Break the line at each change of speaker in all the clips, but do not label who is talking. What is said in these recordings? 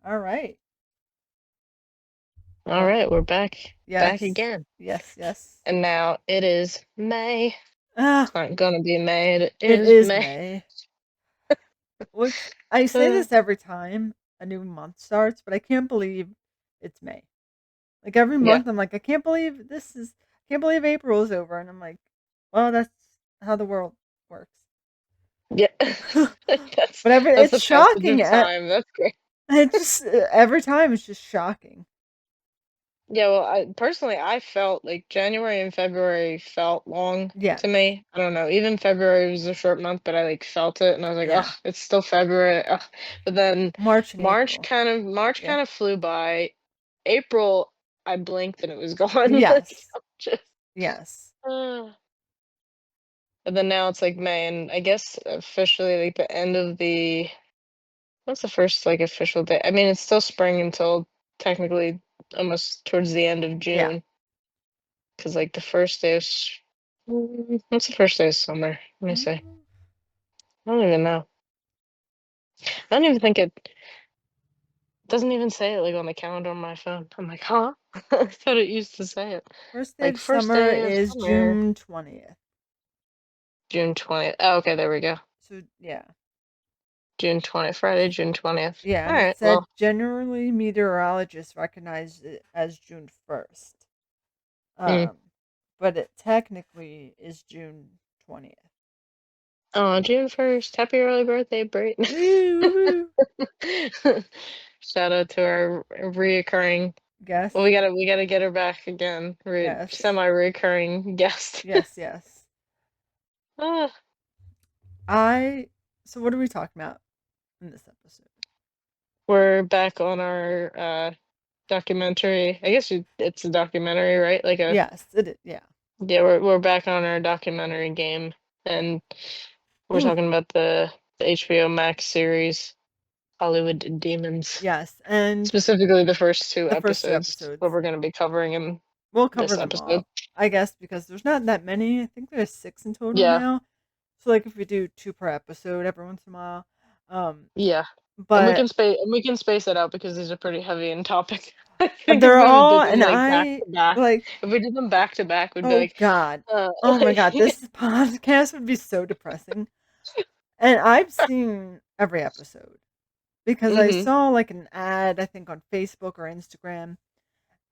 All right.
All
Well,
right, we're back
yes,
again.
yes, yes.
And now it is May.
Ah,
It's not gonna be May, it
it
is
is
May.
May. Which I say
Uh,
this every time a new month starts, but I can't believe it's May. Like every
yeah.
month, I'm like, I can't believe can't believe April is over, and I'm like, well, that's how the world works.
Yeah. That's
But
that's
it's
the passage
shocking.
of time. That's great.
It just every time it's just shocking.
Yeah, well, I personally I felt like January and February felt long
Yes,
to me. I don't know. Even February was a short month, but I like felt it and I was like,
yeah.
oh, it's still February. Ugh. But then
March and April.
March
Yeah.
kind of flew by. April, I blinked and it was gone. Like,
Yes.
I'm just
Yes.
and then now it's like May, and I guess officially like the end of the what's the first like official day? I mean, it's still spring until technically almost towards the end of
Yeah.
June, because like the first day of what's the first day of summer? Let me say.
Mm,
I don't even know. I don't even think it doesn't even say it like on the calendar on my phone. I'm like, huh? I thought it used to say it.
First day
Like
of
first
summer
day of
is
summer,
June 20th.
June 20th. Oh, okay, there we go.
So, yeah.
June 20th, Friday, June 20th.
Yeah,
All
and it
right,
said
well,
generally meteorologists recognize it as June 1st.
mm.
Um, but it technically is June 20th.
Oh, June 1st. Happy early birthday, Brit.
Woo!
Shout out to our reoccurring.
Yes.
Well, we gotta get her back again.
Yes.
Semi-recurring guest.
Yes, yes.
Ah,
I so what are we talking about in this episode?
we're back on our documentary. I guess it's a documentary, right? Like a
Yes, it is. Yeah.
yeah, we're back on our documentary game, and we're
Ooh,
talking about the HBO Max series Hollywood Demons.
yes. And
Specifically, the first two
the first two
episodes,
episodes.
what we're going to be covering in
We'll cover
this
them
episode.
all, I guess, because there's not that many. I think there's 6 in total
Yeah,
now. So like if we do 2 per episode every once in a while. Um,
yeah,
but
and we can space it out because these are pretty heavy in topic. I think if
they're
we
all
did them
and
like back
I
to back,
like
if we did them back to back, we'd be
oh
like,
god.
uh,
Oh my god,
like,
this podcast would be so depressing. And I've seen every episode because I
hmm
saw like an ad I think on Facebook or Instagram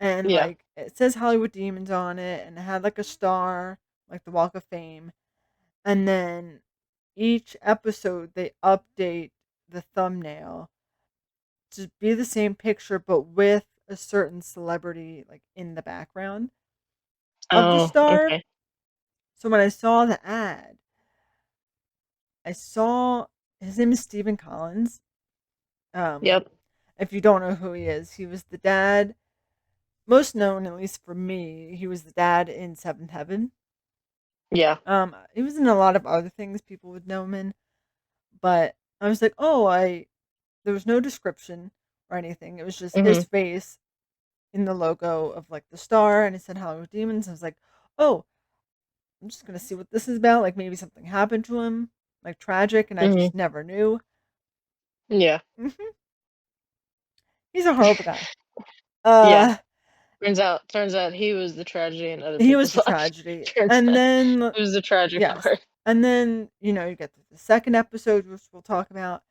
and
yeah,
like it says Hollywood Demons on it and it had like a star, like the Walk of Fame. And then each episode they update the thumbnail to be the same picture but with a certain celebrity like in the background of the
oh,
star.
okay,
So when I saw the ad, I saw his name is Stephen Collins. Um,
yep,
if you don't know who he is, he was the dad, most known at least for me. He was the dad in Seventh Heaven.
yeah,
He was in a lot of other things people would know him in, but I was like, oh, I there was no description or anything. It was just his
hmm
face in the logo of like the star, and it said Hollywood Demons. I was like, oh, I'm just gonna see what this is about. Like maybe something happened to him, like tragic, and I
hmm
just never knew.
yeah,
Hmm. He's a horrible guy.
yeah.
Uh,
Turns out he was the tragedy in other
he was
people's
the
lives.
tragedy,
Turns
and
out
then
he was the tragic
yes,
part.
and then you get to the second episode, which we'll talk about,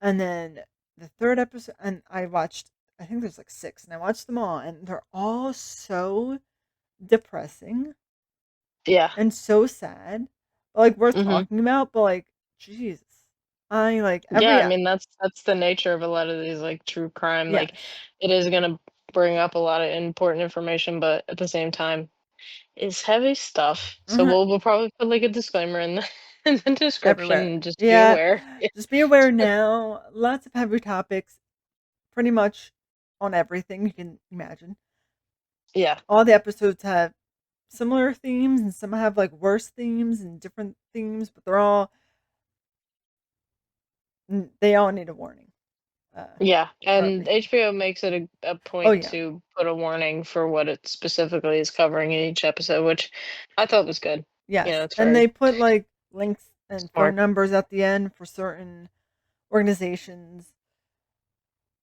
and then the third episode, and I watched. I think there's like 6, and I watched them all, and they're all so depressing
Yeah.
and so sad, like worth
hmm
talking about. But like, Jesus, I like
Yeah,
every
I mean that's the nature of a lot of these like true crime. Like
yes,
it is gonna bring up a lot of important information, but at the same time, it's heavy stuff. So
uh
we'll probably put like a disclaimer in the in the description
everywhere.
and just be
Yeah,
aware.
just be aware now. Lots of heavy topics, pretty much on everything you can imagine.
Yeah.
All the episodes have similar themes, and some have like worse themes and different themes, but they all need a warning
Yeah.
for
And
everything.
HBO makes it a
Oh
point
yeah,
to put a warning for what it specifically is covering in each episode, which I thought was good. You know,
yes,
it's
and
very
they put like links. and phone
Smart.
numbers at the end for certain organizations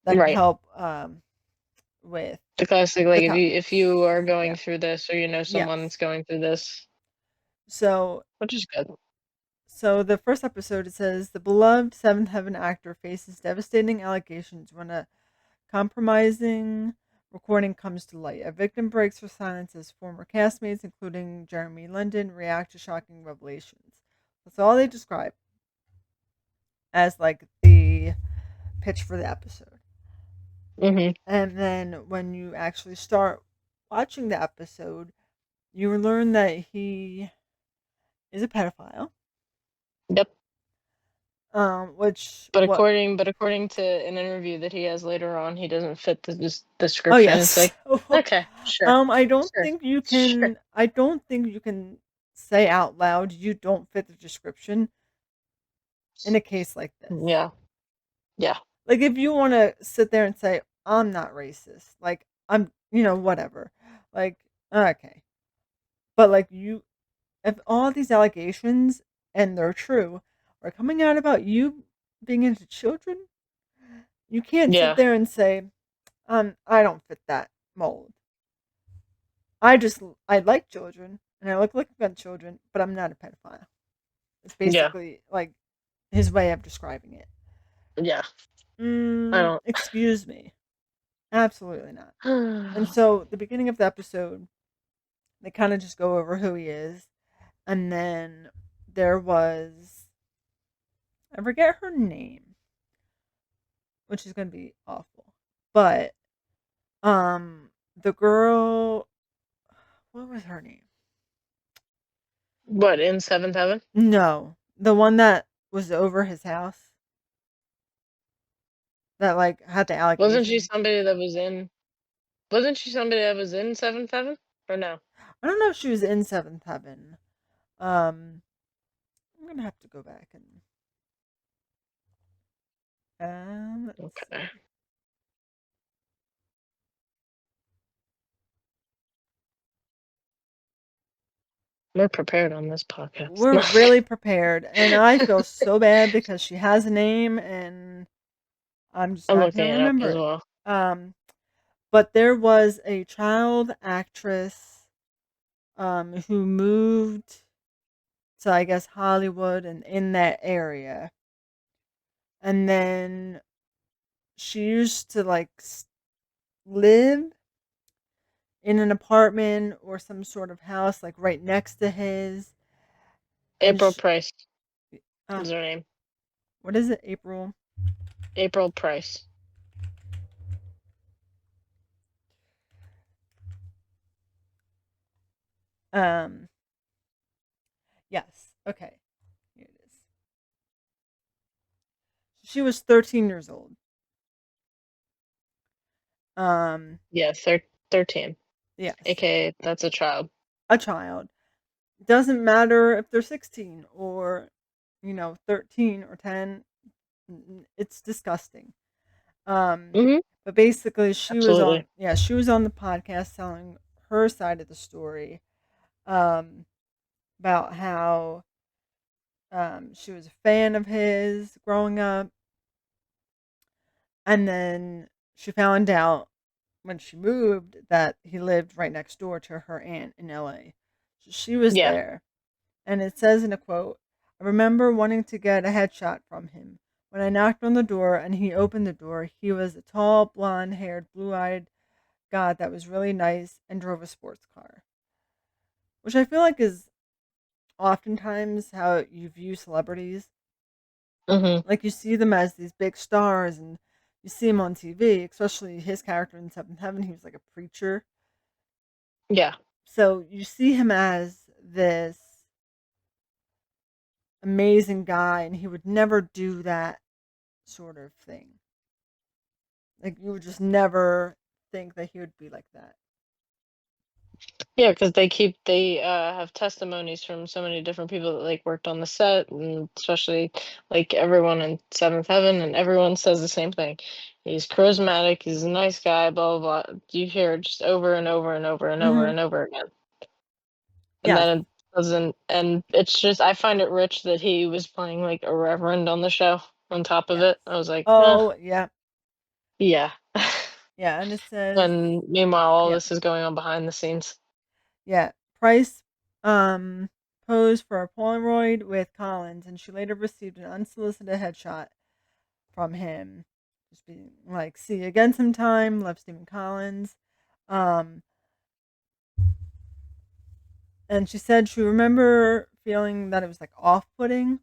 that can
Right.
help with
The classic, like,
the
if you are going
yeah,
through this or you know someone
yes.
that's going through this,
So
which is good.
the first episode, it says the beloved Seventh Heaven actor faces devastating allegations when a compromising recording comes to light. A victim breaks her silence as former castmates, including Jeremy London, react to shocking revelations. That's all they describe as like the pitch for the episode.
Mhm.
And then when you actually start watching the episode, you learn that he is a pedophile.
Yep.
Which
But
what?
according to an interview that he has later on, he doesn't fit the
Oh
description. It's
yes.
like, okay, sure,
I don't
sure,
think you
sure.
can. I don't think you can say out loud you don't fit the description in a case like this.
Yeah, yeah,
Like if you want to sit there and say I'm not racist, like I'm, whatever. Like okay, but like if all these allegations and they're true are coming out about you being into children, you can't sit
yeah,
there and say I don't fit that mold. I like children and I look like I've got children, but I'm not a pedophile. It's
yeah,
basically like his way of describing it.
yeah. I
Excuse me. Absolutely not. And
don't.
so the beginning of the episode, they kind of just go over who he is, and then there was, I forget her name, which is going to be awful, but the girl, what was her name?
What, in Seventh Heaven?
No, the one that was over his house that like had the
Wasn't she
allegation.
somebody that was in? Wasn't she somebody that was in Seventh Heaven? Or no?
I don't know if she was in Seventh Heaven. Um, I'm gonna have to go back and let's
Okay,
see.
we're prepared on this podcast.
We're really prepared, and I feel so bad because she has a name, and I'm just
I'm
not gonna
looking it up
remember
as
it.
well.
Um, but there was a child actress who moved to, I guess, Hollywood and in that area, and then she used to like live in an apartment or some sort of house like right next to his, and
April Price
uh,
is her name.
what is it, April?
April Price.
Um, yes, okay, here it is. She was 13 years old. Um,
Yeah, 13.
yes,
AKA, that's a child.
a child. Doesn't matter if they're 16 or 13 or 10. It's disgusting. Um,
Mhm.
but basically, she was on,
Absolutely.
yeah, she was on the podcast telling her side of the story. Um, about how she was a fan of his growing up, and then she found out when she moved that he lived right next door to her aunt in LA. So she was
Yeah.
there, and it says in a quote, "I remember wanting to get a headshot from him. When I knocked on the door and he opened the door, he was a tall, blonde-haired, blue-eyed god that was really nice and drove a sports car." Which I feel like is oftentimes how you view celebrities.
Mhm.
Like you see them as these big stars and you see him on TV, especially his character in Seventh Heaven. He was like a preacher.
Yeah.
So you see him as this amazing guy, and he would never do that sort of thing. Like you would just never think that he would be like that.
Yeah, because they have testimonies from so many different people that like worked on the set, and especially like everyone in Seventh Heaven, and everyone says the same thing. He's charismatic. He's a nice guy. Blah blah blah. You hear it just over and over and over and over
Hmm.
and over again. And
Yes.
doesn't, and it's just I find it rich that he was playing like a reverend on the show on top of
Yes.
it. I was like,
Oh, yeah.
yeah.
Yeah, and it says,
And meanwhile, all
yeah,
this is going on behind the scenes.
yeah. Price posed for a Polaroid with Collins, and she later received an unsolicited headshot from him. Just being like, see you again sometime. Love, Stephen Collins. Um, and she said she remember feeling that it was like off-putting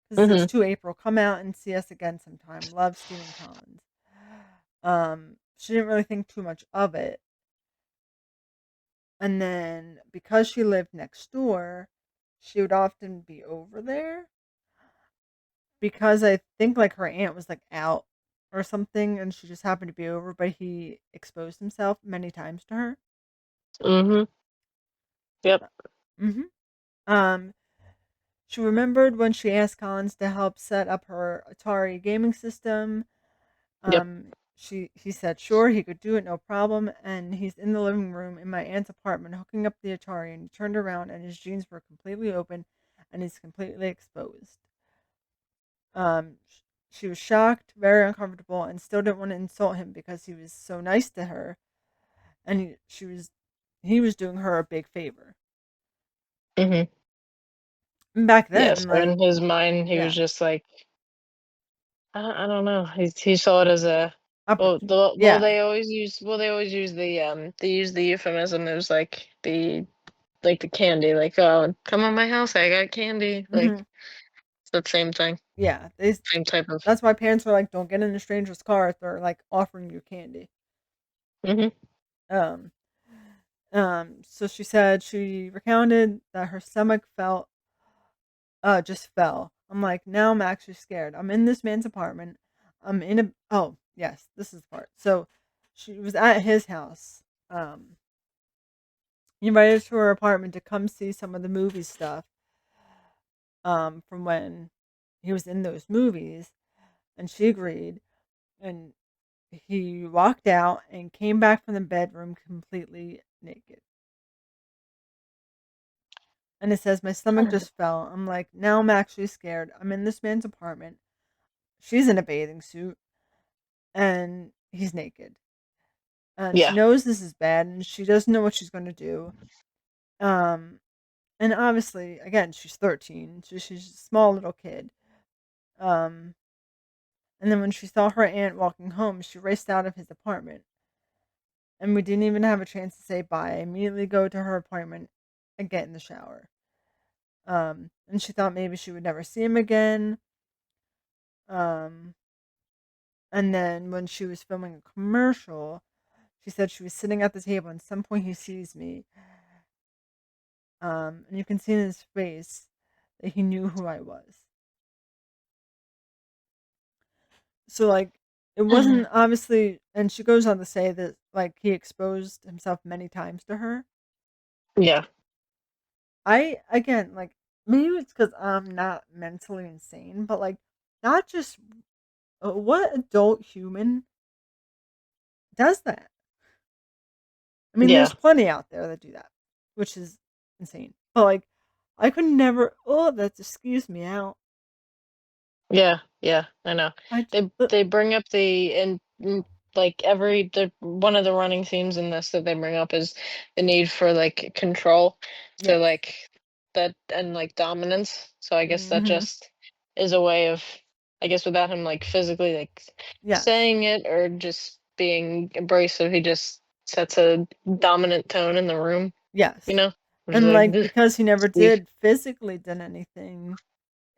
because it says
Hmm.
to April, come out and see us again sometime. Love, Stephen Collins. She didn't really think too much of it. And then because she lived next door, she would often be over there because I think like her aunt was like out or something and she just happened to be over, but he exposed himself many times to her.
Hmm. Yep.
Hmm. Um, she remembered when she asked Collins to help set up her Atari gaming system.
Yep.
He said sure he could do it, no problem. And he's in the living room in my aunt's apartment hooking up the Atari, and he turned around and his jeans were completely open, and he's completely exposed. She was shocked, very uncomfortable, and still didn't want to insult him because he was so nice to her, and he was doing her a big favor.
Hmm.
And back
Yeah.
then,
So
like,
in his mind, he
yeah,
was just like, I don't know. He saw it as a
yeah,
they always use they use the euphemism. It was like the candy, like, oh, come on my house, I got candy.
hmm,
Like it's the same thing,
yeah.
same type of.
That's why parents were like, don't get in a stranger's car if they're like offering you candy.
Hmm.
Um, so she said she recounted that her stomach just fell. I'm like, now I'm actually scared. I'm in this man's apartment. Oh, yes, this is the part. So she was at his house. Um, he invited her to her apartment to come see some of the movie stuff, from when he was in those movies. And she agreed. And he walked out and came back from the bedroom completely naked. And it says, my stomach just fell. I'm like, now I'm actually scared. I'm in this man's apartment. She's in a bathing suit and he's naked. And she
Yeah.
knows this is bad and she doesn't know what she's going to do. Um, and obviously, again, she's 13. She's a small little kid. Um, and then when she saw her aunt walking home, she raced out of his apartment. And we didn't even have a chance to say bye. I immediately go to her apartment and get in the shower. And she thought maybe she would never see him again. Um, and then when she was filming a commercial, she said she was sitting at the table and at some point he sees me. And you can see in his face that he knew who I was. So like it wasn't obviously, and she goes on to say that like he exposed himself many times to her.
Yeah.
I again like maybe it's because I'm not mentally insane, but like not just what adult human does that? I mean,
Yeah.
there's plenty out there that do that, which is insane. But like, I could never. Oh, that just skews me out.
Yeah, yeah, I know. They bring up like the one of the running themes in this that they bring up is the need for like control. So
yes.
like that and like dominance. So I guess that
Hmm.
just is a way of, I guess, without him like physically like
Yes.
saying it or just being abrasive, he just sets a dominant tone in the room, you
Yes.
know? Which is
And
like,
like because he never
Steve.
did physically did anything,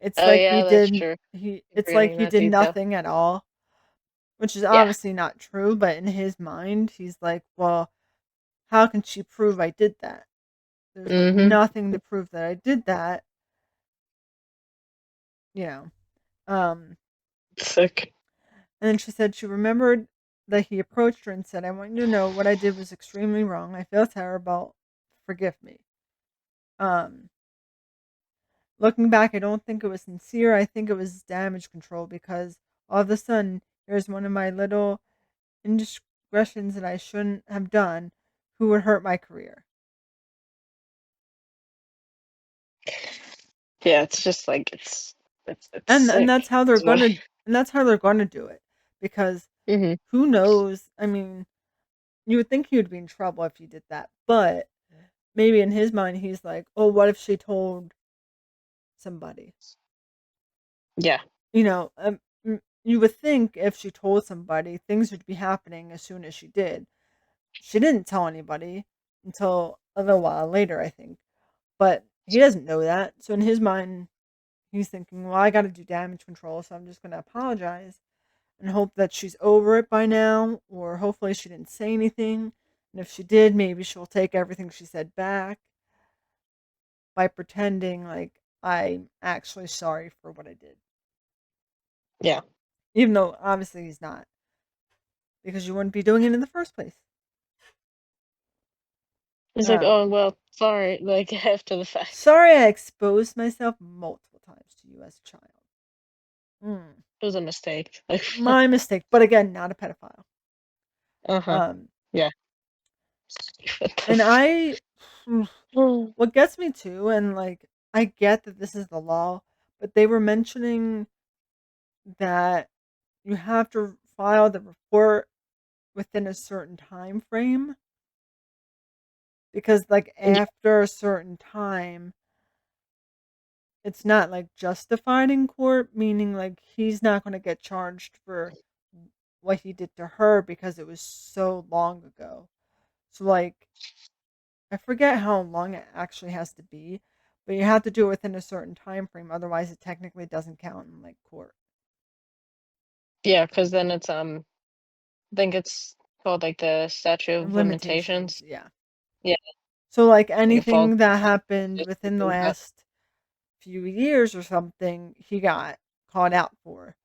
it's
Oh
like he
yeah, that's
did.
true.
He.
I'm
It's like
forgetting
he
that
did
detail.
nothing at all, which is
Yeah.
obviously not true. But in his mind, he's like, well, how can she prove I did that? There's like
Mm-hmm.
nothing to prove that I did that. You know. Um.
Sick.
And then she said she remembered that he approached her and said, I want you to know what I did was extremely wrong. I feel terrible. Forgive me. Um, Looking back, I don't think it was sincere. I think it was damage control because all of a sudden, here's one of my little indiscretions that I shouldn't have done who would hurt my career.
Yeah, it's just like it's
And that's
sick.
how they're
Is what.
gonna and that's how they're gonna do it, because
Hmm.
who knows? I mean, you would think he would be in trouble if he did that, but maybe in his mind, he's like, "Oh, what if she told somebody?"
Yeah,
You would think if she told somebody, things would be happening as soon as she did. She didn't tell anybody until a little while later, I think, but he doesn't know that, so in his mind, he's thinking, "Well, I gotta do damage control, so I'm just gonna apologize and hope that she's over it by now, or hopefully she didn't say anything, and if she did, maybe she'll take everything she said back by pretending like I'm actually sorry for what I did."
yeah.
Even though obviously he's not, because you wouldn't be doing it in the first place.
It's like,
Um,
oh well, sorry. Like after the fact,
Sorry I exposed myself multiple times to you as a child. Mm,
it was a mistake. Like,
my mistake, but again, not a pedophile.
uh huh.
Um,
Yeah. What the
and
f-
I, what gets me too, and like, I get that this is the law, but they were mentioning that you have to file the report within a certain time frame, because like
Yeah,
after a certain time, it's not like justified in court, meaning like he's not going to get charged for what he did to her because it was so long ago. So like, I forget how long it actually has to be, but you have to do it within a certain time frame, otherwise it technically doesn't count in like court.
yeah, because then it's I think it's called like the statute of
Limitations,
limitations.
yeah.
Yeah,
So like
like it falls
anything that happened
just
within the
because that.
last few years or something, he got called out for.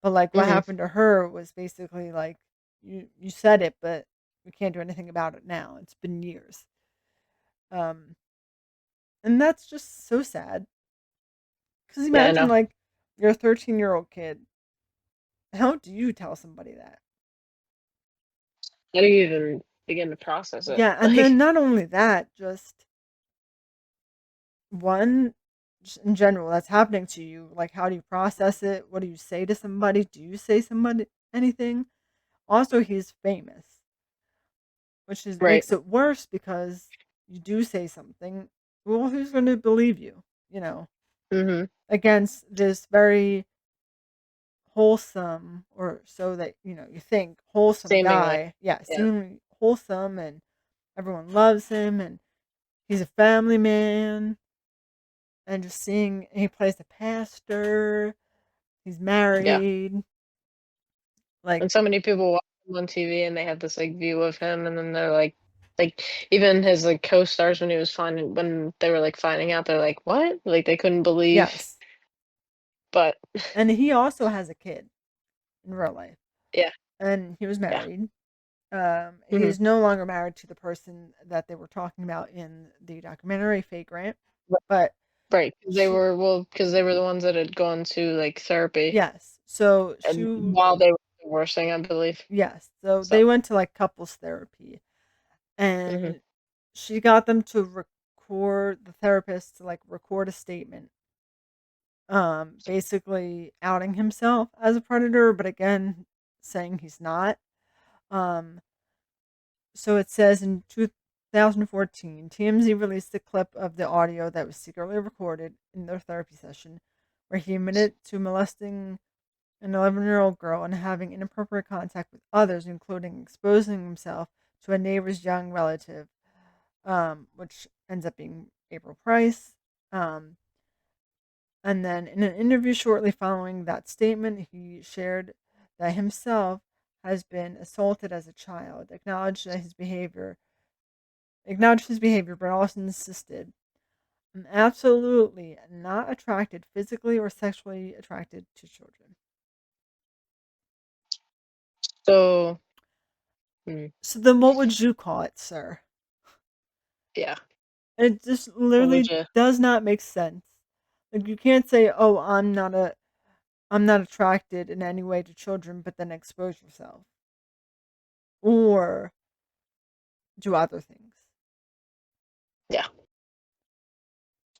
But like what
Hmm.
happened to her was basically like, you said it, but we can't do anything about it now. It's been years. Um and that's just so sad. Cuz
Yeah, I
imagine
know.
like you're a 13-year-old kid. How do you tell somebody that?
How do you even begin to process it?
Yeah, and then
Like,
not only that, just one, just in general that's happening to you, like how do you process it? What do you say to somebody? Do you say somebody anything? Also, he's famous, which is
right.
makes it worse because you do say something. Well, who's going to believe you? You know,
Hmm.
against this very wholesome, or so that you think wholesome
Seemingly.
guy. Yeah,
Yeah.
seemingly wholesome, and everyone loves him, and he's a family man. And just seeing he plays a pastor. He's
Yeah.
married. Like,
And so many people watch him on TV and they have this like view of him, and then they're like even his like co-stars when he was finding when they were like finding out, they're like, what? Like they couldn't believe,
yes,
but
and he also has a kid in real life,
yeah,
and he was
yeah.
married.
Hmm.
He's no longer married to the person that they were talking about in the documentary, Faye Grant, but
Right, because they
she,
were because they were the ones that had gone to like therapy
yes, so
and while they were divorcing, I believe.
yes, so
So,
they went to like couples therapy,
hmm,
and she got them to record the therapist to like record a statement, basically outing himself as a predator, but again, saying he's not. Um, so it says in 2014, TMZ released a clip of the audio that was secretly recorded in their therapy session, where he admitted to molesting an 11-year-old girl and having inappropriate contact with others, including exposing himself to a neighbor's young relative, which ends up being April Price. Um, And then in an interview shortly following that statement, he shared that himself has been assaulted as a child, acknowledged his behavior, but also insisted, "I'm absolutely not attracted, physically or sexually attracted to children."
so, mm,
So then what would you call it, sir?
yeah,
It just
what would
literally
you?
does not make sense. Like, you can't say, "Oh, I'm not attracted in any way to children," but then expose yourself or do other things.
Yeah,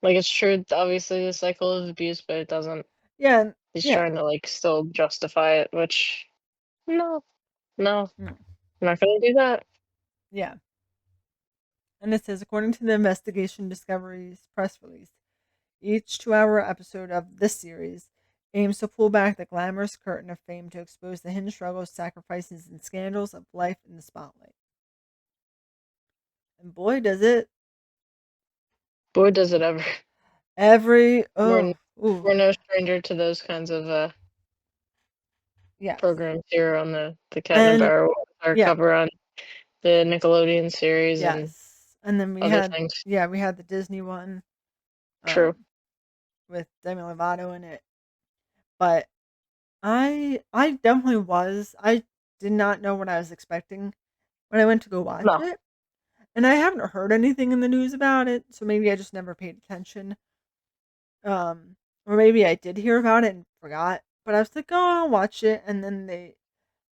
Like, it's true, obviously, the cycle of abuse, but it doesn't
Yeah, and
he's
yeah,
trying to, like, still justify it, which no, no,
mm,
I'm not gonna do that.
yeah. And it says, according to the Investigation Discovery's press release, each 2-hour episode of this series aims to pull back the glamorous curtain of fame to expose the hidden struggles, sacrifices, and scandals of life in the spotlight. And boy, does it
Boy, does it ever.
every,
We're n
oh, ooh,
we're no stranger to those kinds of,
yes.
programs here on the Cat in the
And
Barrel, our
yeah,
cover on the Nickelodeon series and
yes. And then we
other
had,
things.
yeah, we had the Disney one,
True.
um, with Demi Lovato in it. But I definitely was. I did not know what I was expecting when I went to go watch
No.
it. And I haven't heard anything in the news about it, so maybe I just never paid attention. Or maybe I did hear about it and forgot. But I was like, oh, I'll watch it. And then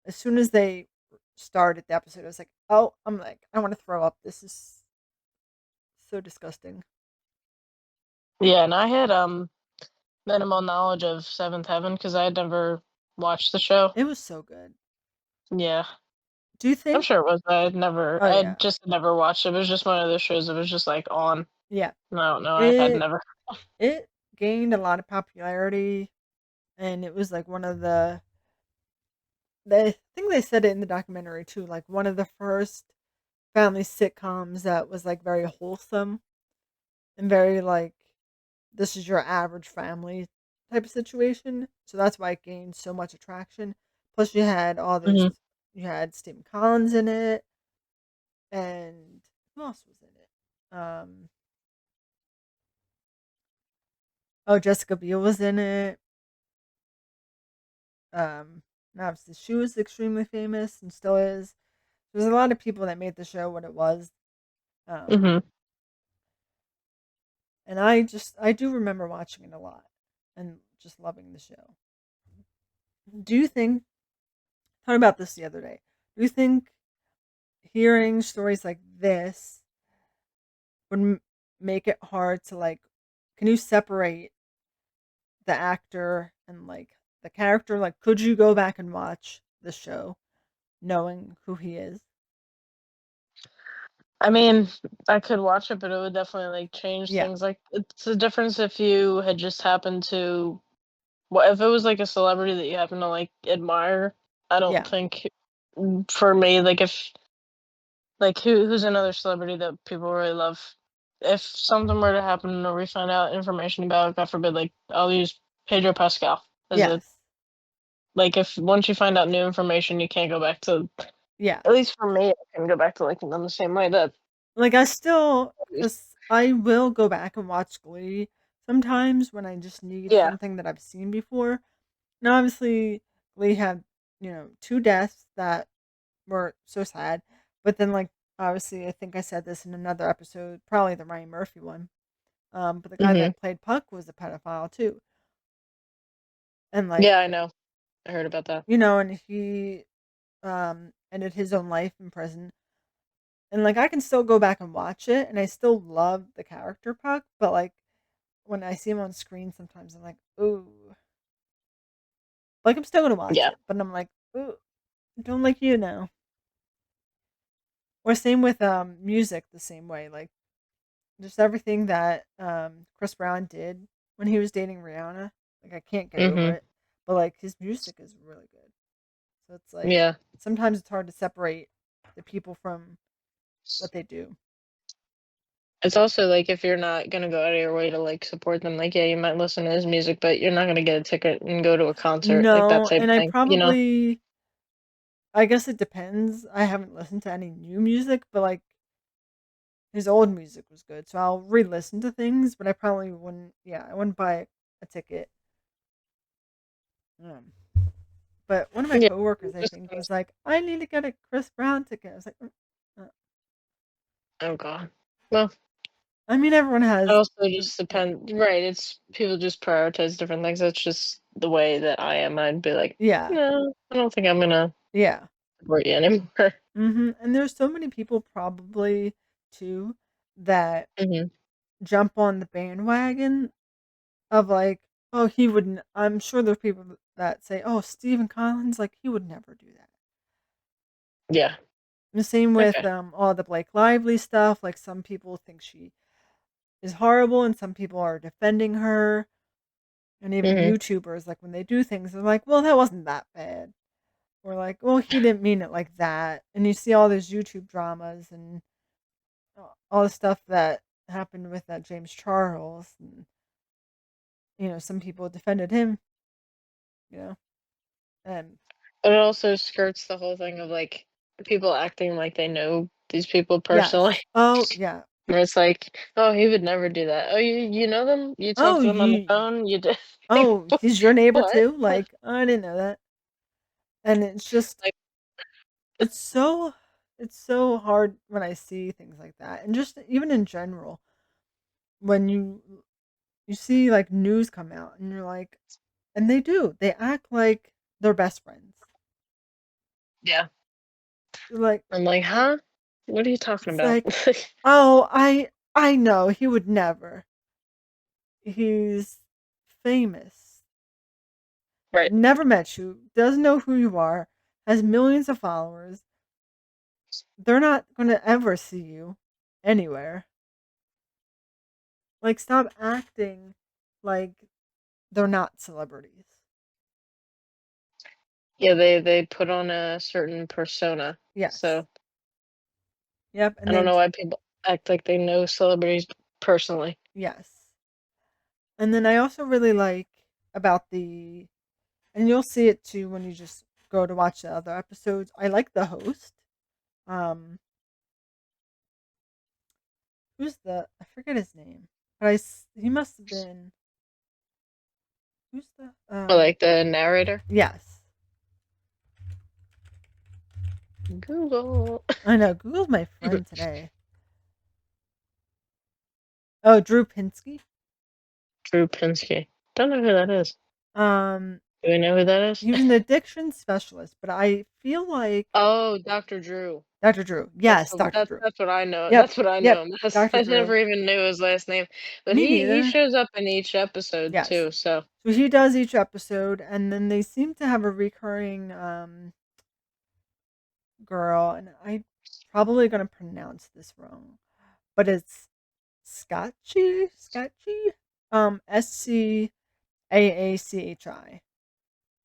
as soon as they started the episode, I was like, oh, I'm like, I want to throw up. This is so disgusting.
Yeah, and I had, minimal knowledge of Seventh Heaven because I had never watched the show.
It was so good.
Yeah.
Do you
I'm
think?
sure it was, but
Oh,
I
yeah.
had just never watched it. It was just one of those shows that was just, like, on.
Yeah.
No, no, I had
It
never.
it gained a lot of popularity, and it was like one of the I think they said it in the documentary too, like one of the first family sitcoms that was like very wholesome and very like this is your average family type of situation. So that's why it gained so much attraction. Plus you had all those
Mhm.
you had Stephen Collins in it and who else was in it? Oh, Jessica Biel was in it. Um and obviously she was extremely famous and still is. There's a lot of people that made the show what it was. Um
Mhm.
And I do remember watching it a lot and just loving the show. Do you think thought about this the other day. Do you think hearing stories like this would make it hard to like can you separate the actor and like the character? Like could you go back and watch the show knowing who he is?
I mean, I could watch it, but it would definitely, like, change
Yeah.
things, like, it's a difference if you had just happened to well, if it was, like, a celebrity that you happen to, like, admire, I don't
Yeah.
think for me, like, if like, who's another celebrity that people really love? If something were to happen or we find out information about, God forbid, like, I'll use Pedro Pascal as a
Yes.
like, if once you find out new information, you can't go back to
Yeah.
at least for me, I can go back to liking them the same way that
Like I still cuz I will go back and watch Glee sometimes when I just need
yeah.
something that I've seen before. Now, obviously, Glee had, 2 deaths that were so sad, but then, like, obviously, I think I said this in another episode, probably the Ryan Murphy one, but the guy
Mhm.
that played Puck was a pedophile too, and, like,
Yeah, I know. I heard about that.
and he, ended his own life in prison, and, like, I can still go back and watch it, and I still love the character Puck, but, like, when I see him on screen, sometimes I'm like, "Ooh." Like, I'm still gonna watch
Yeah.
it, but I'm like, "Ooh, I don't like you now." Or same with, music the same way, like, just everything that, Chris Brown did when he was dating Rihanna, like, I can't get over
Mhm.
it, but, like, his music is really good. So it's like,
Yeah.
sometimes it's hard to separate the people from what they do.
It's also, like, if you're not gonna go out of your way to, like, support them, like, yeah, you might listen to his music, but you're not gonna get a ticket and go to a concert, like, that
No,
type
and
of
I
thing, you know?
probably I guess it depends, I haven't listened to any new music, but, like, his old music was good, so I'll re-listen to things, but I probably wouldn't I wouldn't buy a ticket. Um But one of my
Yeah.
coworkers,
It
I
just
think,
depends.
was like, "I need to get a Chris Brown ticket." I was like,
Oh god. Well,
I mean, everyone
it
has
also
the
just depend right, it's people just prioritize different things, that's just the way that I am, I'd be like,
yeah,
"No, I don't think I'm gonna
yeah,
support you anymore."
and there's so many people probably too that
Mhm.
jump on the bandwagon of like, oh, he wouldn't. I'm sure there's people that say, oh, Stephen Collins, like he would never do that.
Yeah.
The same with
Okay.
all the Blake Lively stuff. Like some people think she is horrible, and some people are defending her. And even
Mhm.
YouTubers, like when they do things, they're like, well, that wasn't that bad. Or like, well, he didn't mean it like that. And you see all those YouTube dramas and all the stuff that happened with that James Charles. And, some people defended him, you know. And
But it also skirts the whole thing of, like, people acting like they know these people personally,
yes. Oh, yeah.
where it's like, "Oh, he would never do that." "Oh, you know them? You talk
Oh,
to them on the
you.
phone? You did?" Like,
Oh, he's your neighbor
"What?"
too? Like, I didn't know that. And it's just,
Like,
it's so, it's so hard when I see things like that. And just even in general, when you see like news come out and you're like, and they do, they act like they're best friends.
yeah.
You're like,
I'm like, "Huh? What are you talking
it's
about?"
like, oh, I know he would never. He's famous.
Right.
Never met you, doesn't know who you are, has millions of followers. They're not going to ever see you anywhere. Like, stop acting like they're not celebrities.
Yeah, they put on a certain persona.
Yes.
So,
Yep.
I
And
don't
then,
know why people act like they know celebrities personally.
yes. And then I also really like about and you'll see it too when you just go to watch the other episodes. I like the host. Um, I forget his name, but he must have been, who's
Or, like, the narrator.
yes.
Google.
I know, Google's my friend today. Oh, Drew Pinsky.
Drew Pinsky. Don't know who that is.
Um,
Do we know who that is?
he was an addiction specialist, but I feel like
Oh, Dr. Drew.
Dr. Drew.
That's
Yes,
the
Dr. Drew.
that's what I know
Yep,
that's what I know
yep,
him as.
Dr.
I
Drew.
never even knew his last name, but
Me
he
neither.
shows up in each episode
Yes.
too, so
So he does each episode, and then they seem to have a recurring girl, and I'm probably gonna pronounce this wrong, but it's Scatchy, SCAACHI.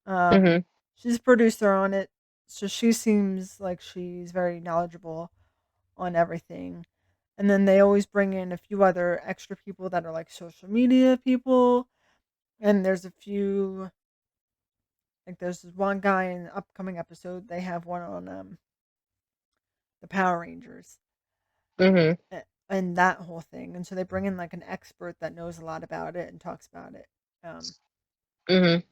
Um,
Mhm,
she's a producer on it, so she seems like she's very knowledgeable on everything. And then they always bring in a few other extra people that are like social media people. And there's a few, like there's this one guy in the upcoming episode. They have one on the Power Rangers
mhm,
and that whole thing. And so they bring in like an expert that knows a lot about it and talks about it. Um,
mhm.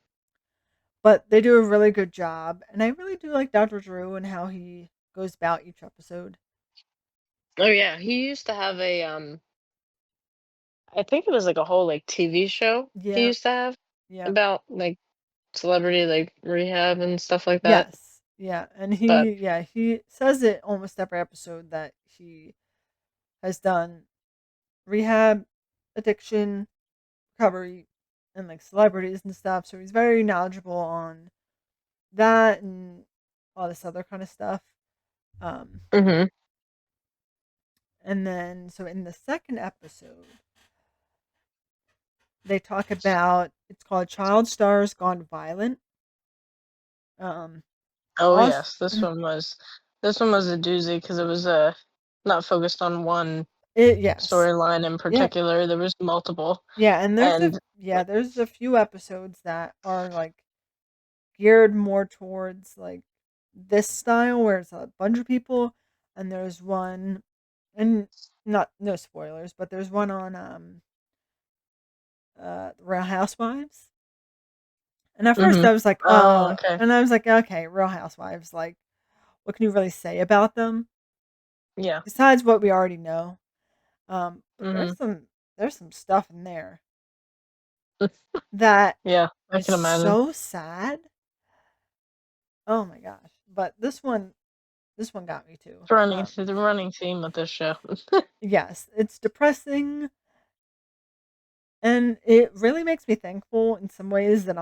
but they do a really good job. And I really do like Dr. Drew and how he goes about each episode.
Oh, yeah, he used to have a, I think it was, like, a whole, like, TV show he
Yeah,
used to have
yeah.
about, like, celebrity, like, rehab and stuff like that,
Yes. Yeah. And
but
he says it almost every episode that he has done rehab, addiction, recovery, and like celebrities and stuff. So he's very knowledgeable on that and all this other kind of stuff. Um,
Mhm.
and then, so in the second episode, they talk about it's called Child Stars Gone Violent. Um,
Oh,
also,
yes, this one was a doozy because it was, not focused on one
yes,
storyline in
yep,
particular, there was multiple,
yeah, and
and
there's a few episodes that are like geared more towards like this style where it's a bunch of people, and there's one, and not no spoilers, but there's one on Real Housewives. And at first
Mhm.
I was like,
Oh, okay.
and I was like, okay, Real Housewives, like what can you really say about them
Yeah.
besides what we already know? But
Mhm.
there's some stuff in there that
Yeah, I
is
can imagine.
so sad. Oh my gosh. But this one got me too.
The running theme with this show.
Yes, it's depressing. And it really makes me thankful in some ways that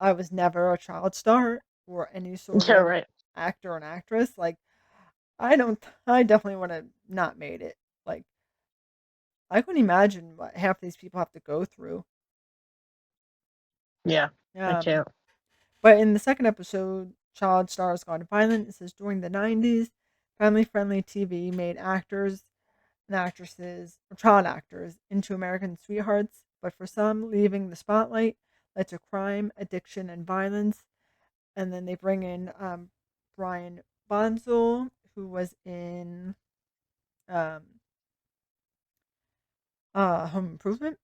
I was never a child star or any sort
Yeah,
of
right.
actor and actress. Like I definitely would have not made it. Like I couldn't imagine what half these people have to go through.
Yeah, I
Um,
can't.
but in the second episode, Child Stars Gone Violent, it says during the 90s, family friendly TV made actors and actresses, or child actors, into American sweethearts, but for some, leaving the spotlight led to crime, addiction, and violence. And then they bring in Brian Bonzel, who was in um, Home Improvement,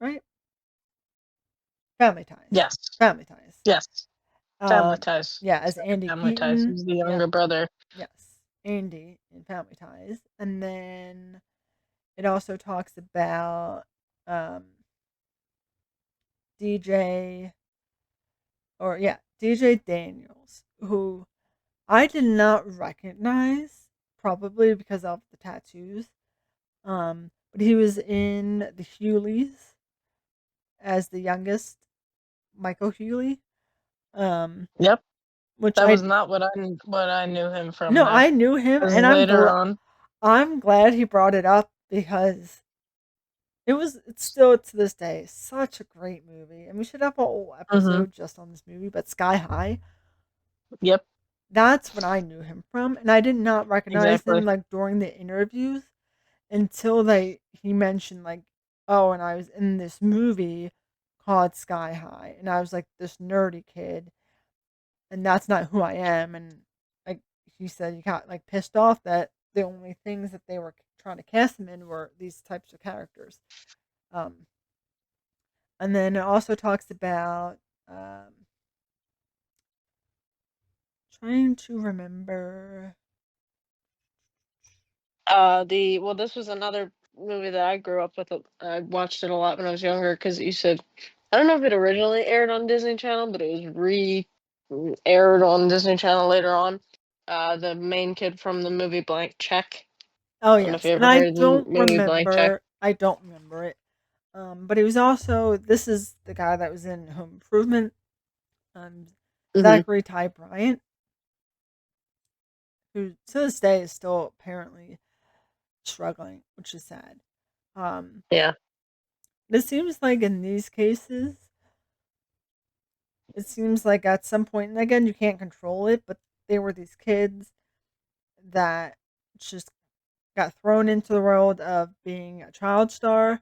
right? Family Ties.
Yes.
Family Ties.
Yes. Family
Um,
Ties.
yeah, as
Sorry,
Andy
Family Ties.
Keaton.
He's the
Yep,
younger brother.
yes, Andy in Family Ties. And then it also talks about um, DJ, or yeah, DJ Daniels, who I did not recognize, probably because of the tattoos. But he was in the Huleys as the youngest, Michael Hughley. Um,
Yep.
which
That was
I
not what I knew him from
no,
though.
I knew him,
'Cause
and
later on.
I'm glad he brought it up because it's still to this day such a great movie, and we should have a whole
Mhm.
episode just on this movie. But Sky High,
Yep.
that's what I knew him from, and I did not recognize him
Exactly.
like during the interviews until they he mentioned like, oh, and I was in this movie called Sky High, and I was like this nerdy kid, and that's not who I am. And like he said, he got like pissed off that the only things that they were trying to cast him in were these types of characters. Um, and then it also talks about trying to remember.
The well, this was another movie that I grew up with. I watched it a lot when I was younger because you said I don't know if it originally aired on Disney Channel, but it was aired on Disney Channel later on. The main kid from the movie Blank Check.
Oh
I don't know if you
yes, and
ever heard of the movie Blank Check.
I don't remember it. But he was also this is the guy that was in Home Improvement. Um,
Hmm.
Zachary Ty Bryant, who to this day is still apparently struggling, which is sad. Um,
Yeah.
it seems like in these cases, it seems like at some point, and again, you can't control it, but they were these kids that just got thrown into the world of being a child star,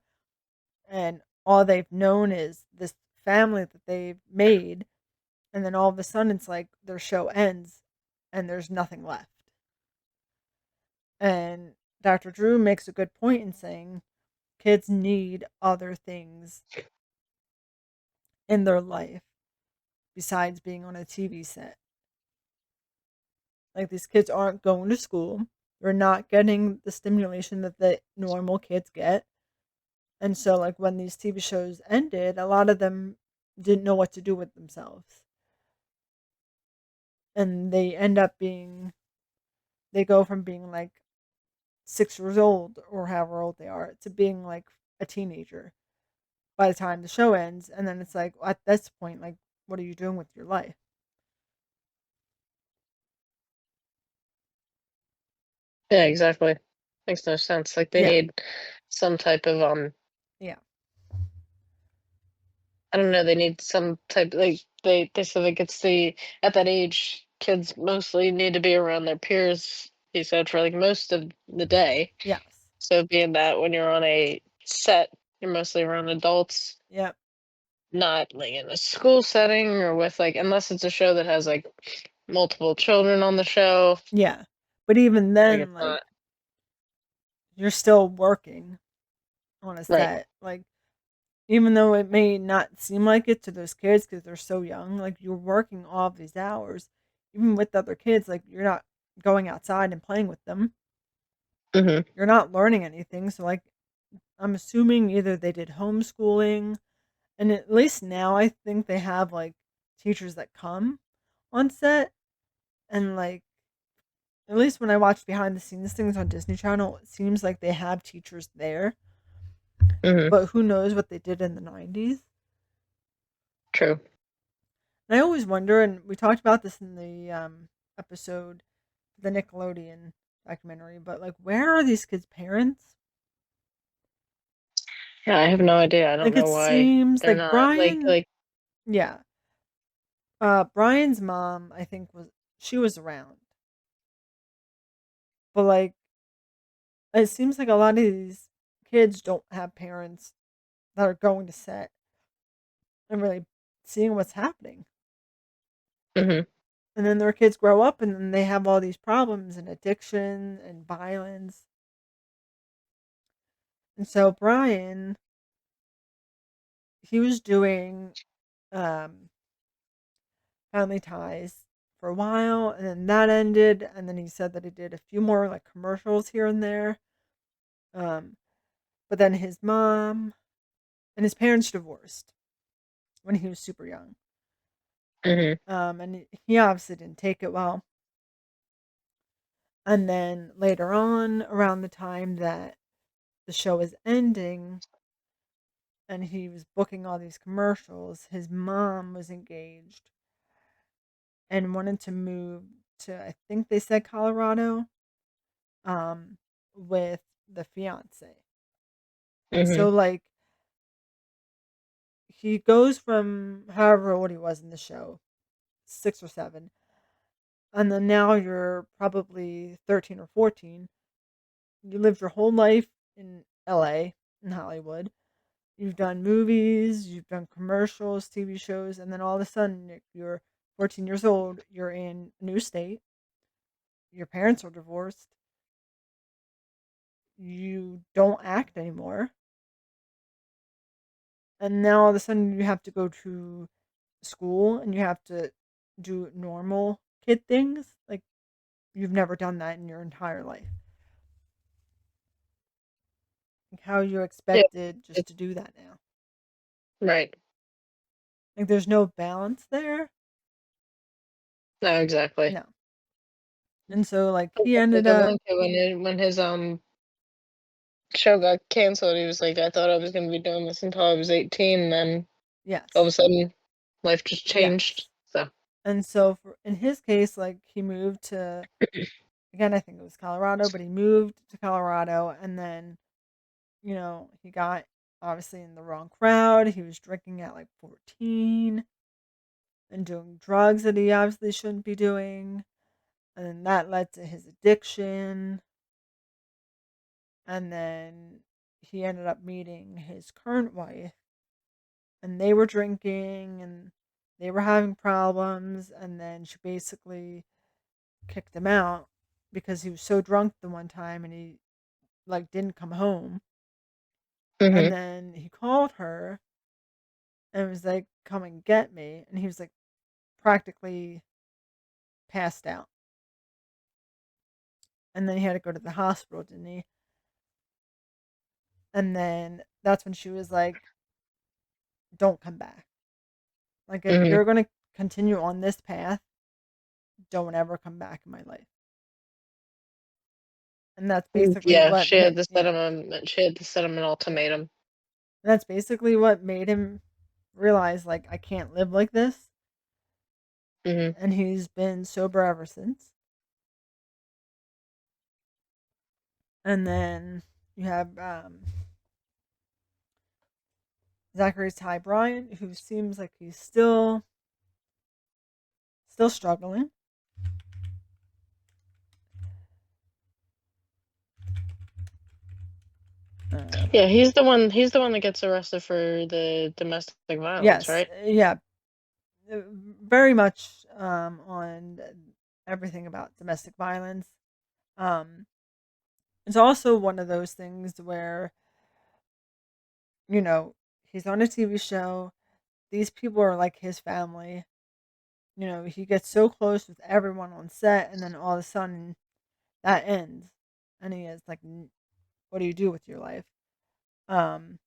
and all they've known is this family that they've made, and then all of a sudden, it's like their show ends, and there's nothing left. And Dr. Drew makes a good point in saying kids need other things in their life besides being on a TV set. Like these kids aren't going to school. They're not getting the stimulation that the normal kids get. And so like when these TV shows ended, a lot of them didn't know what to do with themselves. And they go from being like 6 years old or however old they are to being like a teenager by the time the show ends. And then it's like at this point, like, what are you doing with your life?
Yeah, exactly. Makes no sense. Like they
Yeah.
need some type of
Yeah.
I don't know, they need some type like they said like it's the at that age kids mostly need to be around their peers, he said, for like most of the day.
Yes.
So being that when you're on a set, you're mostly around adults,
Yep.
not like in a school setting or with like unless it's a show that has like multiple children on the show.
Yeah. But even
Like
then,
it's
like,
not
you're still working on a
right.
set. Like, even though it may not seem like it to those kids because they're so young, like, you're working all of these hours, even with other kids. Like, you're not going outside and playing with them.
Hmm.
You're not learning anything. So, like, I'm assuming either they did homeschooling, and at least now I think they have like teachers that come on set and like at least when I watch behind the scenes things on Disney Channel, it seems like they have teachers there.
Mhm.
but who knows what they did in the 90s?
True.
And I always wonder, and we talked about this in the episode, the Nickelodeon documentary, but like, where are these kids' parents?
Yeah, I have no idea. I don't
Like, it
know why
seems
they're
like
not
Brian,
like.
yeah, Brian's mom, I think she was around, but like, it seems like a lot of these kids don't have parents that are going to set and really seeing what's happening.
Mhm.
And then their kids grow up and then they have all these problems and addiction and violence. And so Brian, he was doing um, Family Ties for a while, and then that ended. And then he said that he did a few more like commercials here and there. Um, but then his mom and his parents divorced when he was super young.
Mhm.
And he obviously didn't take it well. And then later on, around the time that the show was ending and he was booking all these commercials, his mom was engaged and wanted to move to, I think they said Colorado, um, with the fiance. And so,
Mhm.
like, he goes from however old he was in the show, 6 or 7, and then now you're probably 13 or 14. You lived your whole life in LA, in Hollywood. You've done movies, you've done commercials, TV shows, and then all of a sudden you're 14 years old, you're in a new state, your parents are divorced, you don't act anymore, and now all of a sudden you have to go to school and you have to do normal kid things. Like, you've never done that in your entire life. Like, how are you
Yeah.
expected just
It,
to do that now?
right.
Like, there's no balance there.
No, exactly.
No. And so, like, he
Like
ended
in
up,
one kid when his show got canceled, he was like, I thought I was gonna be doing this until I was 18, and then all of a
yes,
sudden life just changed.
yes.
So.
And so, in his case, like, he moved to, again, I think it was Colorado, but he moved to Colorado, and then, he got obviously in the wrong crowd. He was drinking at like 14 and doing drugs that he obviously shouldn't be doing. And then that led to his addiction. And then he ended up meeting his current wife, and they were drinking and they were having problems. And then she basically kicked him out because he was so drunk the one time and he like didn't come home. And
Mhm.
then he called her and was like, "Come and get me." And he was like practically passed out. And then he had to go to the hospital, didn't he? And then that's when she was like, "Don't come back. Like, if
Mhm.
you're going to continue on this path, don't ever come back in my life." And that's basically
Yeah, she had to set
yeah.
him she had to set him an ultimatum.
That's basically what made him realize, like, I can't live like this.
Mhm.
And he's been sober ever since. And then you have Zachary Ty Bryan, who seems like he's still struggling.
Yeah,
Um,
he's the one that gets arrested for the domestic violence,
yes,
right?
yeah, very much on everything about domestic violence. Um, it's also one of those things where, you know, he's on a TV show. These people are like his family. He gets so close with everyone on set, and then all of a sudden that ends, and he is like, "What do you do with your life?" Um,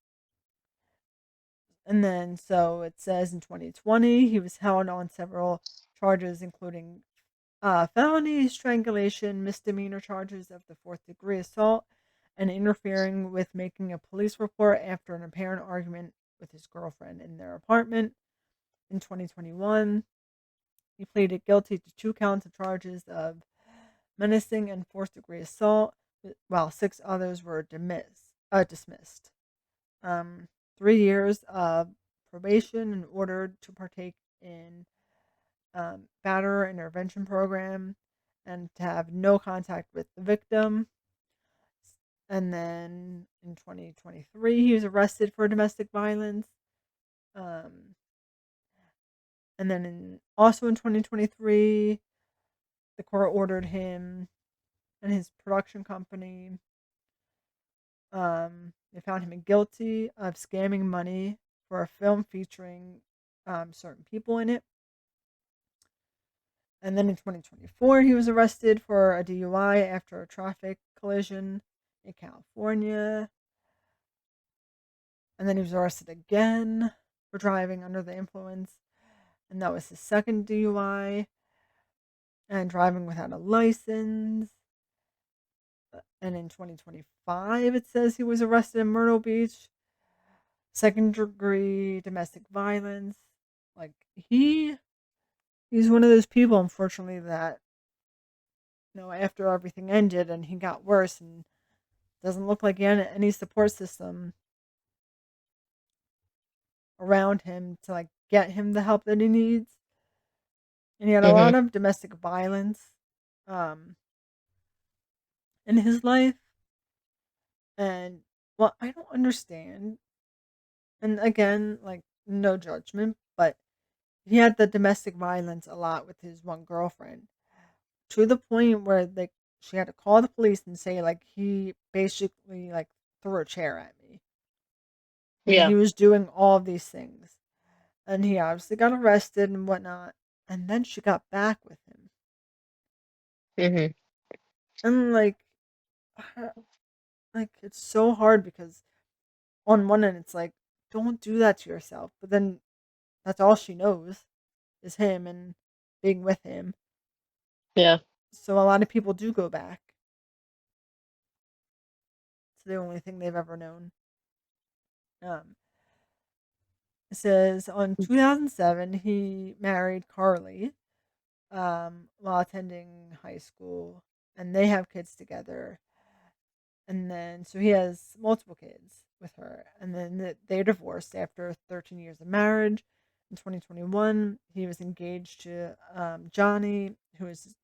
and then so it says in 2020 he was held on several charges, including felony strangulation, misdemeanor charges of the fourth degree assault, and interfering with making a police report after an apparent argument with his girlfriend in their apartment. In 2021, he pleaded guilty to 2 counts of charges of menacing and fourth-degree assault, while 6 others were dismissed. 3 years of probation and ordered to partake in batterer intervention program and to have no contact with the victim. And then in 2023, he was arrested for domestic violence. Um, and then also in 2023, the court ordered him and his production company. They found him guilty of scamming money for a film featuring certain people in it. And then in 2024, he was arrested for a DUI after a traffic collision in California. And then he was arrested again for driving under the influence. And that was his second DUI and driving without a license. And in 2025, it says he was arrested in Myrtle Beach, second-degree domestic violence. Like he's one of those people, unfortunately, that after everything ended and he got worse and doesn't look like he had any support system around him to like get him the help that he needs. And he had a
Mm-hmm.
lot of domestic violence um in his life. And well, I don't understand. And again, like no judgment, but he had the domestic violence a lot with his one girlfriend to the point where like she had to call the police and say like he basically like threw a chair at me. And
Yeah.
he was doing all of these things. And he obviously got arrested and whatnot. And then she got back with him.
Mm-hmm.
And like it's so hard because on one end it's like, don't do that to yourself. But then that's all she knows is him and being with him.
Yeah.
So a lot of people do go back. It's the only thing they've ever known. Um, it says on 2007 he married Carly while attending high school, and they have kids together. And then, so he has multiple kids with her, and then they divorced after 13 years of marriage. In 2021, he was engaged to Johnny, who is his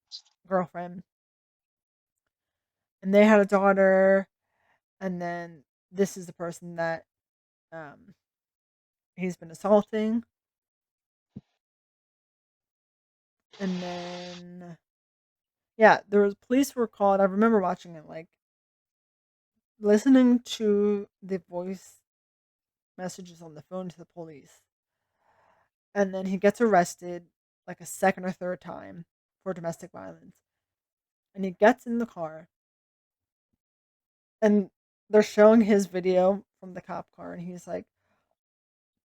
girlfriend, and they had a daughter. And then this is the person that um, he's been assaulting. And then, yeah, there was police were called. I remember watching it, like listening to the voice messages on the phone to the police. And then he gets arrested like a second or third time for domestic violence. And he gets in the car and they're showing his video from the cop car and he's like,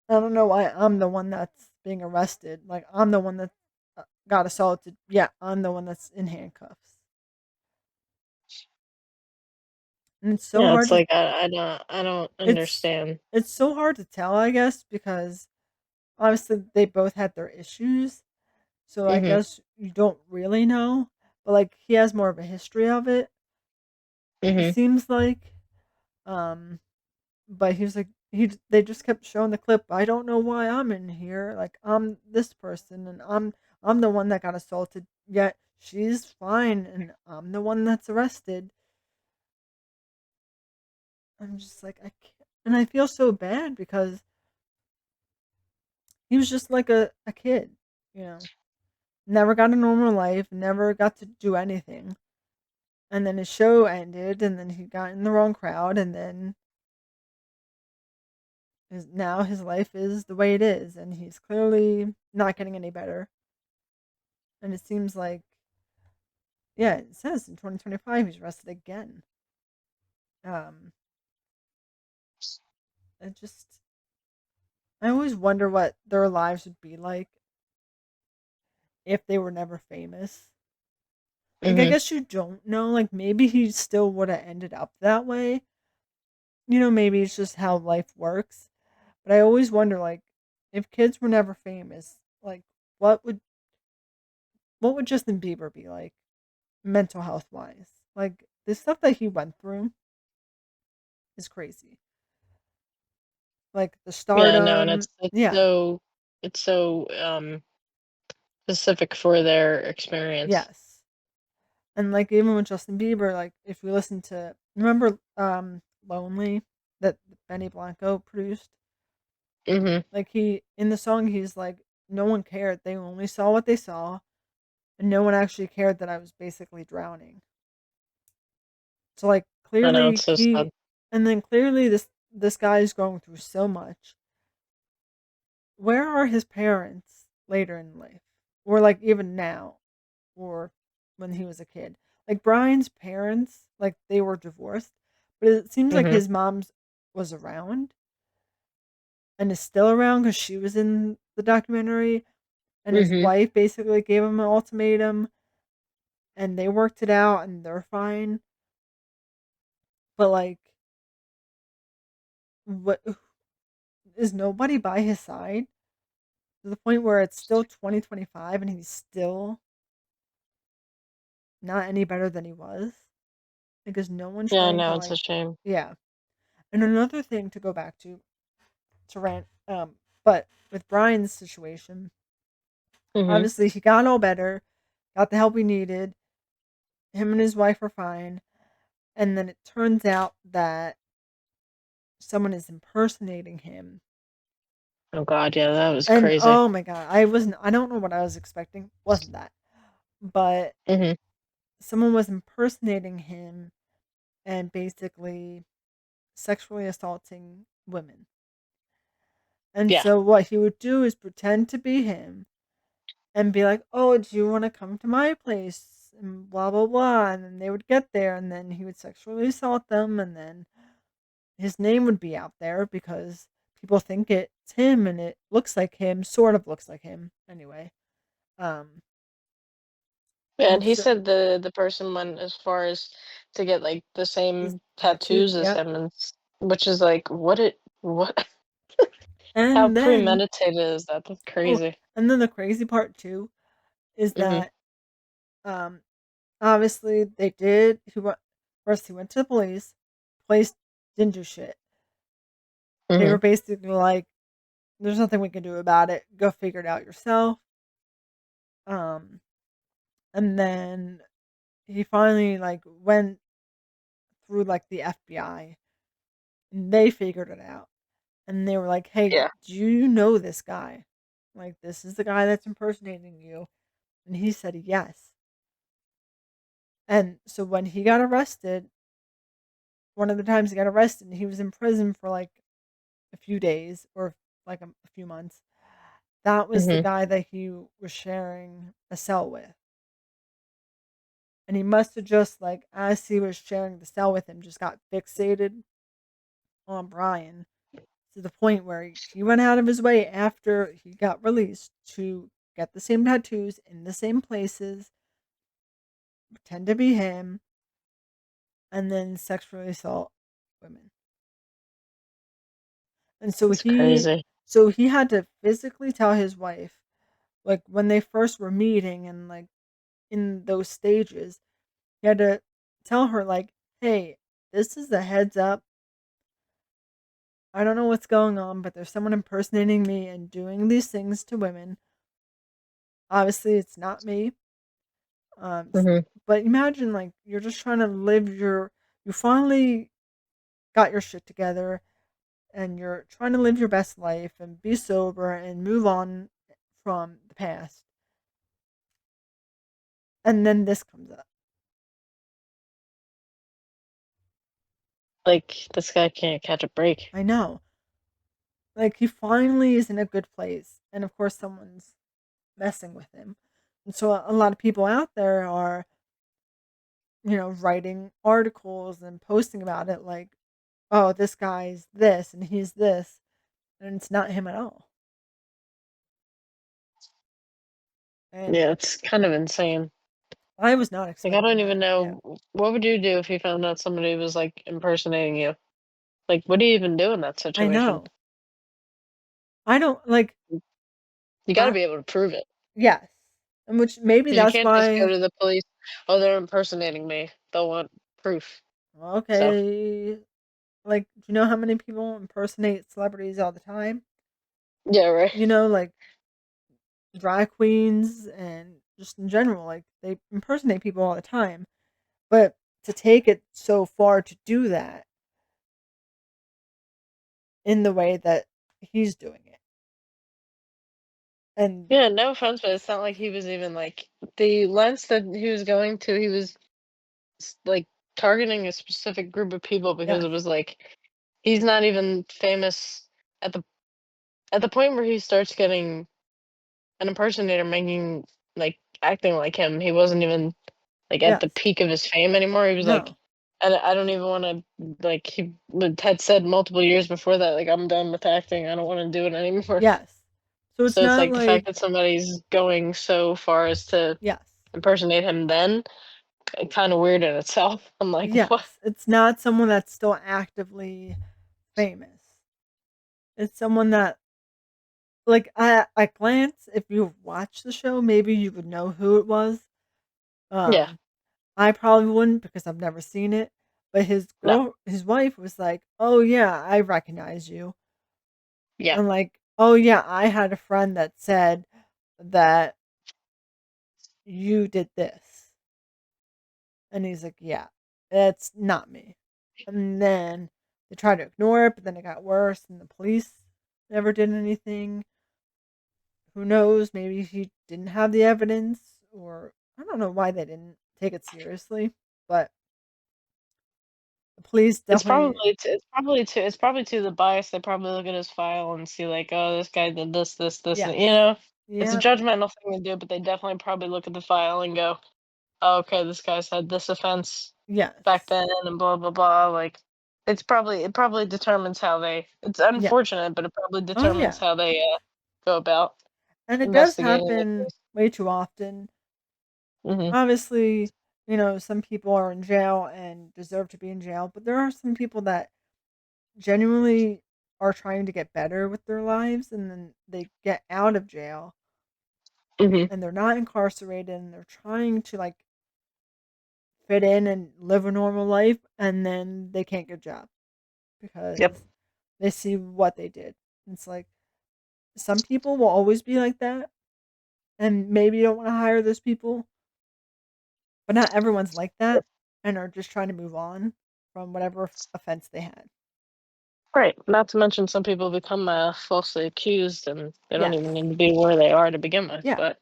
I don't know why I'm the one that's being arrested. Like I'm the one that got assaulted. Yeah, I'm the one that's in handcuffs. And it's so
Yeah.
hard
It's
to
like I don't
it's
understand.
it's so hard to tell, I guess, because obviously they both had their issues. So I
Mm-hmm.
guess you don't really know, but like he has more of a history of it. It
Mm-hmm.
seems like, um, but he was like they just kept showing the clip. I don't know why I'm in here. Like I'm this person, and I'm the one that got assaulted. Yet she's fine, and I'm the one that's arrested. I'm just like I can't, and I feel so bad because he was just like a kid, you know, never got a normal life, never got to do anything. And then his show ended, and then he got in the wrong crowd, and then now his life is the way it is, and he's clearly not getting any better. And it seems like, yeah, it says in 2025 he's arrested again. Um, it just, I always wonder what their lives would be like if they were never famous. Like, I
Mhm.
guess you don't know, like, maybe he still woulda ended up that way. Maybe it's just how life works. But I always wonder, like, if kids were never famous, like, what would what would Justin Bieber be like, mental health wise? Like, the stuff that he went through is crazy. Like the
Yeah, no, and
stardom,
it's
yeah,
it's so, specific for their experience.
yes. And like even with Justin Bieber, like if you listen to remember Lonely that Benny Blanco produced?
Mhm.
Like he in the song he's like, no one cared. They only saw what they saw, and no one actually cared that I was basically drowning. So like
I know,
clearly
it's so
he
sad.
and then clearly this guy is going through so much. Where are his parents later in life? Or like even now or when he was a kid. Like Brian's parents, like they were divorced, but it seems like
Mhm.
his mom's was around and is still around because she was in the documentary. And his
Mhm.
wife basically gave him an ultimatum, and they worked it out, and they're fine. But like, what is nobody by his side to the point where it's still 2025 and he's still not any better than he was because no one's
Yeah, I
trying to
know, it's a
like,
shame.
yeah. And another thing to go back to rant, but with Brian's situation,
Mhm.
obviously he got all better, got the help he needed. Him and his wife are fine, and then it turns out that someone is impersonating him.
Oh god, yeah, that was
And
crazy.
oh my god, I don't know what I was expecting. Wasn't that? But
Mhm.
someone was impersonating him and basically sexually assaulting women. And
Yeah.
so what he would do is pretend to be him and be like, "Oh, do you want to come to my place?" and blah blah blah. And then they would get there, and then he would sexually assault them, and then his name would be out there because people think it's him, and it looks like him, sort of looks like him, anyway. Um,
Yeah,
and
and he
so
said the person went as far as to get, like, the
his
same
tattoo,
tattoos as
yep.
him, and which is like, what how
And then,
premeditated is that? That's
oh,
crazy.
and then the crazy part too is
Mhm.
that um obviously they did. He went first. He went to the police. Police didn't do shit. They were
Mhm.
basically like, "There's nothing we can do about it. Go figure it out yourself." Um, and then he finally like went through like the FBI, and they figured it out. And they were like, "Hey,
Yeah.
do you know this guy? Like, this is the guy that's impersonating you." And he said yes. And so when he got arrested, one of the times he got arrested, he was in prison for like a few days or like a few months. That was the
Mhm.
guy that he was sharing a cell with. And he must have just like as he was sharing the cell with him, just got fixated on Brian to the point where he went out of his way after he got released to get the same tattoos in the same places, pretend to be him, and then sexually assault women. And
That's crazy.
so he had to physically tell his wife, like when they first were meeting and like in those stages, he had to tell her like, "Hey, this is a heads up. I don't know what's going on, but there's someone impersonating me and doing these things to women. Obviously, it's not me.
Mhm.
But imagine like you're just trying to live you finally got your shit together and you're trying to live your best life and be sober and move on from the past. And then this comes up.
Like, this guy can't catch a break.
I know. Like he finally is in a good place. And of course someone's messing with him. And so a lot of people out there are, writing articles and posting about it like, oh, this guy's this and he's this. And it's not him at all. And
Yeah, it's kind of insane.
I was not
Like, I don't
expecting
even
that. Yeah.
know what would you do if you found out somebody was, like, impersonating you? Like, what do you even do in that
I
situation?
know. I don't like
You gotta
I
be able to prove it,
yes. And which maybe
'cause you
that's
can't just go
why
to the police, "Oh, they're impersonating me." They'll want proof. So,
okay, like, do you know how many people impersonate celebrities all the time?
yeah, right.
Like drag queens and just in general, like they impersonate people all the time. But to take it so far to do that in the way that he's doing it. And
Yeah, no offense, but it's not like he was even, like the lengths that he was going to, he was like targeting a specific group of people because
yes,
it was like he's not even famous at the point where he starts getting an impersonator making like acting like him. He wasn't even like at the
yes,
peak of his fame anymore. He was like,
no,
I don't even want to like had said multiple years before that like I'm done with acting. I don't want to do it anymore.
yes. So it's
So it's
not
like the fact
like
that somebody's going so far as to
yes,
impersonate him then kind of weird in itself. I'm like, what?
yes. It's not someone that's still actively famous. It's someone that like at glance, if you watch the show, maybe you would know who it was.
Yeah,
Um, I probably wouldn't because I've never seen it. But
no,
his wife was like, "Oh yeah, I recognize you."
yeah,
And like, "Oh yeah, I had a friend that said that you did this." And he's like, "Yeah, it's not me." And then they tried to ignore it, but then it got worse, and the police never did anything. Who knows? Maybe he didn't have the evidence, or I don't know why they didn't take it seriously. But the police definitely,
it's probably to the bias. They probably look at his file and see like, oh, this guy did this, and
yes,
you know, it's a
yeah,
judgmental thing to do, but they definitely probably look at the file and go, oh, okay, this guy's had this offense back
yes,
then, and blah blah blah. Like, it probably determines how they. It's
yes.
unfortunate, but it probably
Oh
determines
yeah,
how they go about
and it does
investigating the
happen
case.
way too often.
Hmm.
Obviously, some people are in jail and deserve to be in jail, but there are some people that genuinely are trying to get better with their lives and then they get out of jail
Hmm.
and they're not incarcerated and they're trying to like fit in and live a normal life and then they can't get a job
Yep.
because they see what they did. It's like some people will always be like that and maybe you don't want to hire those people, but not everyone's like that and are just trying to move on from whatever offense they had.
Right. Not to mention some people become falsely accused and they don't
Yes.
even need to be where they are to begin with.
Yeah.
But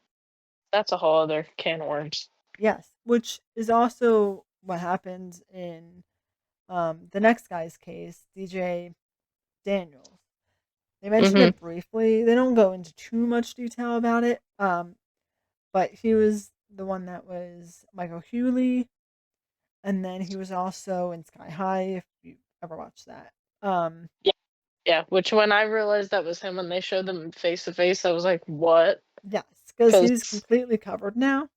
that's a whole other can of worms.
Yes. Which is also what happens in the next guy's case, DJ Daniels. They mention
Hmm.
it briefly. They don't go into too much detail about it. But he was the one that was Michael Hewley, and then he was also in Sky High. If you ever watched that,
Yeah. Yeah. Which when I realized that was him when they showed them face to face, I was like, what?
yes, because
Because
he's completely covered now.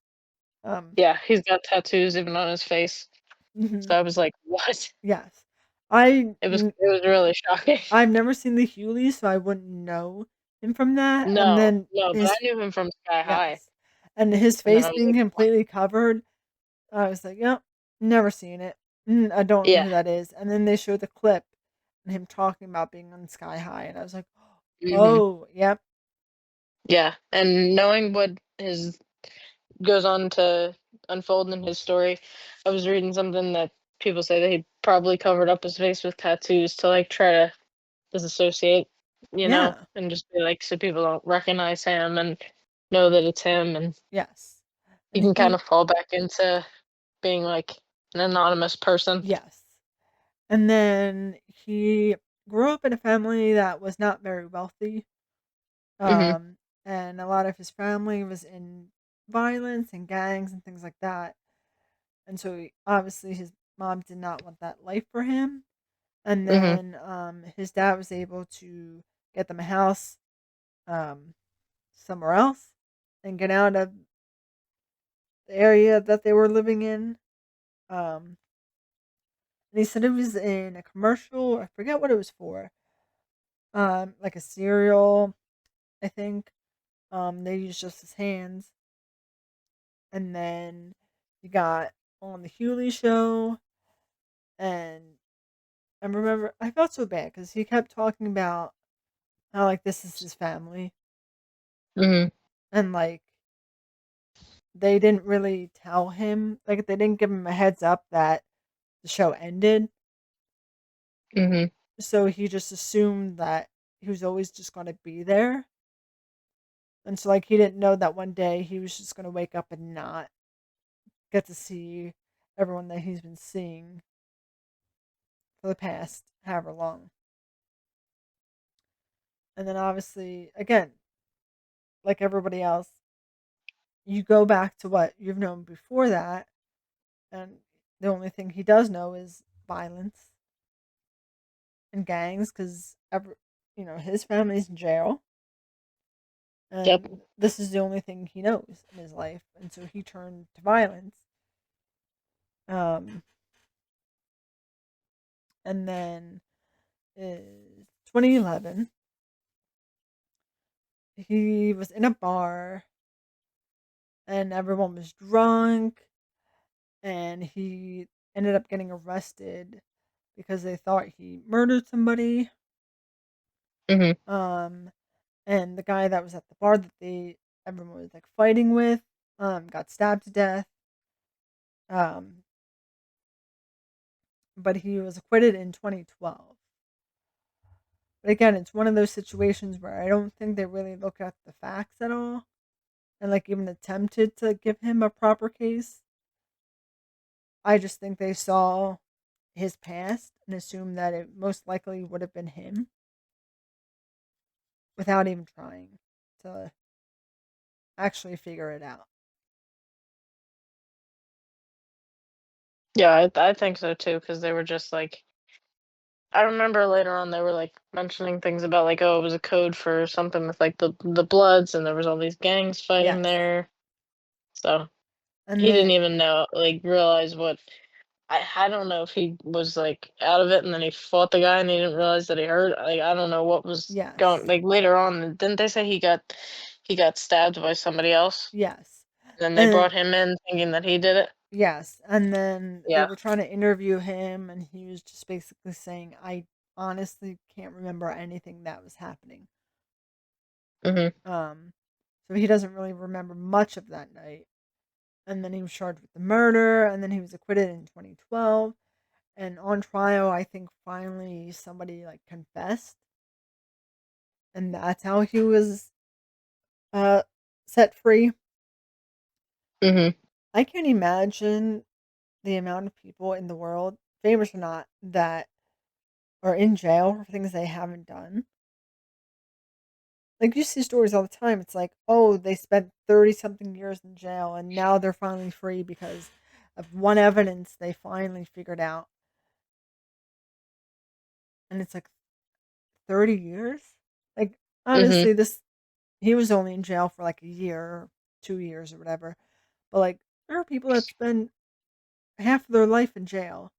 Um,
yeah, he's got tattoos even on his face.
mhm,
So I was like, what?
yes, I
It was really shocking.
I've never seen the Hewley, so I wouldn't know him from that. And
No,
then
no, but I
his
knew him from Sky High.
yes, and his
And then
face
I was
being
like, what?
completely covered, I was like, "Yep, never seen it. I don't know
Yeah.
who that is." And then they showed the clip and him talking about being on Sky High, and I was like,
Hmm.
"Oh, yep,
Yeah. And knowing what his goes on to unfold in his story. I was reading something that people say that he probably covered up his face with tattoos to like try to disassociate,
yeah,
and just be like so people don't recognize him and know that it's him and
yes."
he
And
can kind of fall back into being like an anonymous person.
yes. And then he grew up in a family that was not very wealthy.
Mhm.
Um, and a lot of his family was in violence and gangs and things like that. And so obviously his mom did not want that life for him. And
Mhm.
then his dad was able to get them a house um, somewhere else and get out of the area that they were living in. Um, and he said it was in a commercial. I forget what it was for. Like a cereal, I think. They used just his hands, and then he got on the Hewley show, and I remember I felt so bad because he kept talking about how like this is his family,
Mhm.
and like they didn't really tell him, like they didn't give him a heads up that the show ended,
Mhm.
so he just assumed that he was always just going to be there. And so, like, he didn't know that one day he was just going to wake up and not get to see everyone that he's been seeing for the past however long. And then, obviously, again, like everybody else, you go back to what you've known before that, and the only thing he does know is violence and gangs because his family's in jail,
Yep.
and this is the only thing he knows in his life, and so he turned to violence. Um, and then is 2011. He was in a bar and everyone was drunk, and he ended up getting arrested because they thought he murdered somebody.
Mhm.
Um, and the guy that was at the bar that everyone was like fighting with, got stabbed to death. Um, but he was acquitted in 2012. But again, it's one of those situations where I don't think they really look at the facts at all and like even attempted to give him a proper case. I just think they saw his past and assumed that it most likely would have been him without even trying to actually figure it out.
Yeah, I think so too, because they were just like, I remember later on they were like mentioning things about like, oh, it was a code for something with like the Bloods, and there was all these gangs fighting
Yes.
there. So
And
he
then,
didn't even know, like, realize what. I don't know if he was like out of it and then he fought the guy and he didn't realize that he hurt. Like, I don't know what was going.
yes.
Like later on, didn't they say he got stabbed by somebody else?
Yes.
And then they
And
brought him in thinking that he did it.
yes. And then they
Yeah.
were trying to interview him, and he was just basically saying, I honestly can't remember anything that was happening.
Mhm.
Um, so he doesn't really remember much of that night. And then he was charged with the murder, and then he was acquitted in 2012. And on trial, I think finally somebody like confessed, and that's how he was uh set free.
Mhm.
I can't imagine the amount of people in the world, famous or not, that are in jail for things they haven't done. Like you see stories all the time. It's like, oh, they spent 30 something years in jail and now they're finally free because of one evidence they finally figured out. And it's like 30 years? Like
Mhm.
honestly, this he was only in jail for like a year or 2 years or whatever. But like there are people that spend half of their life in jail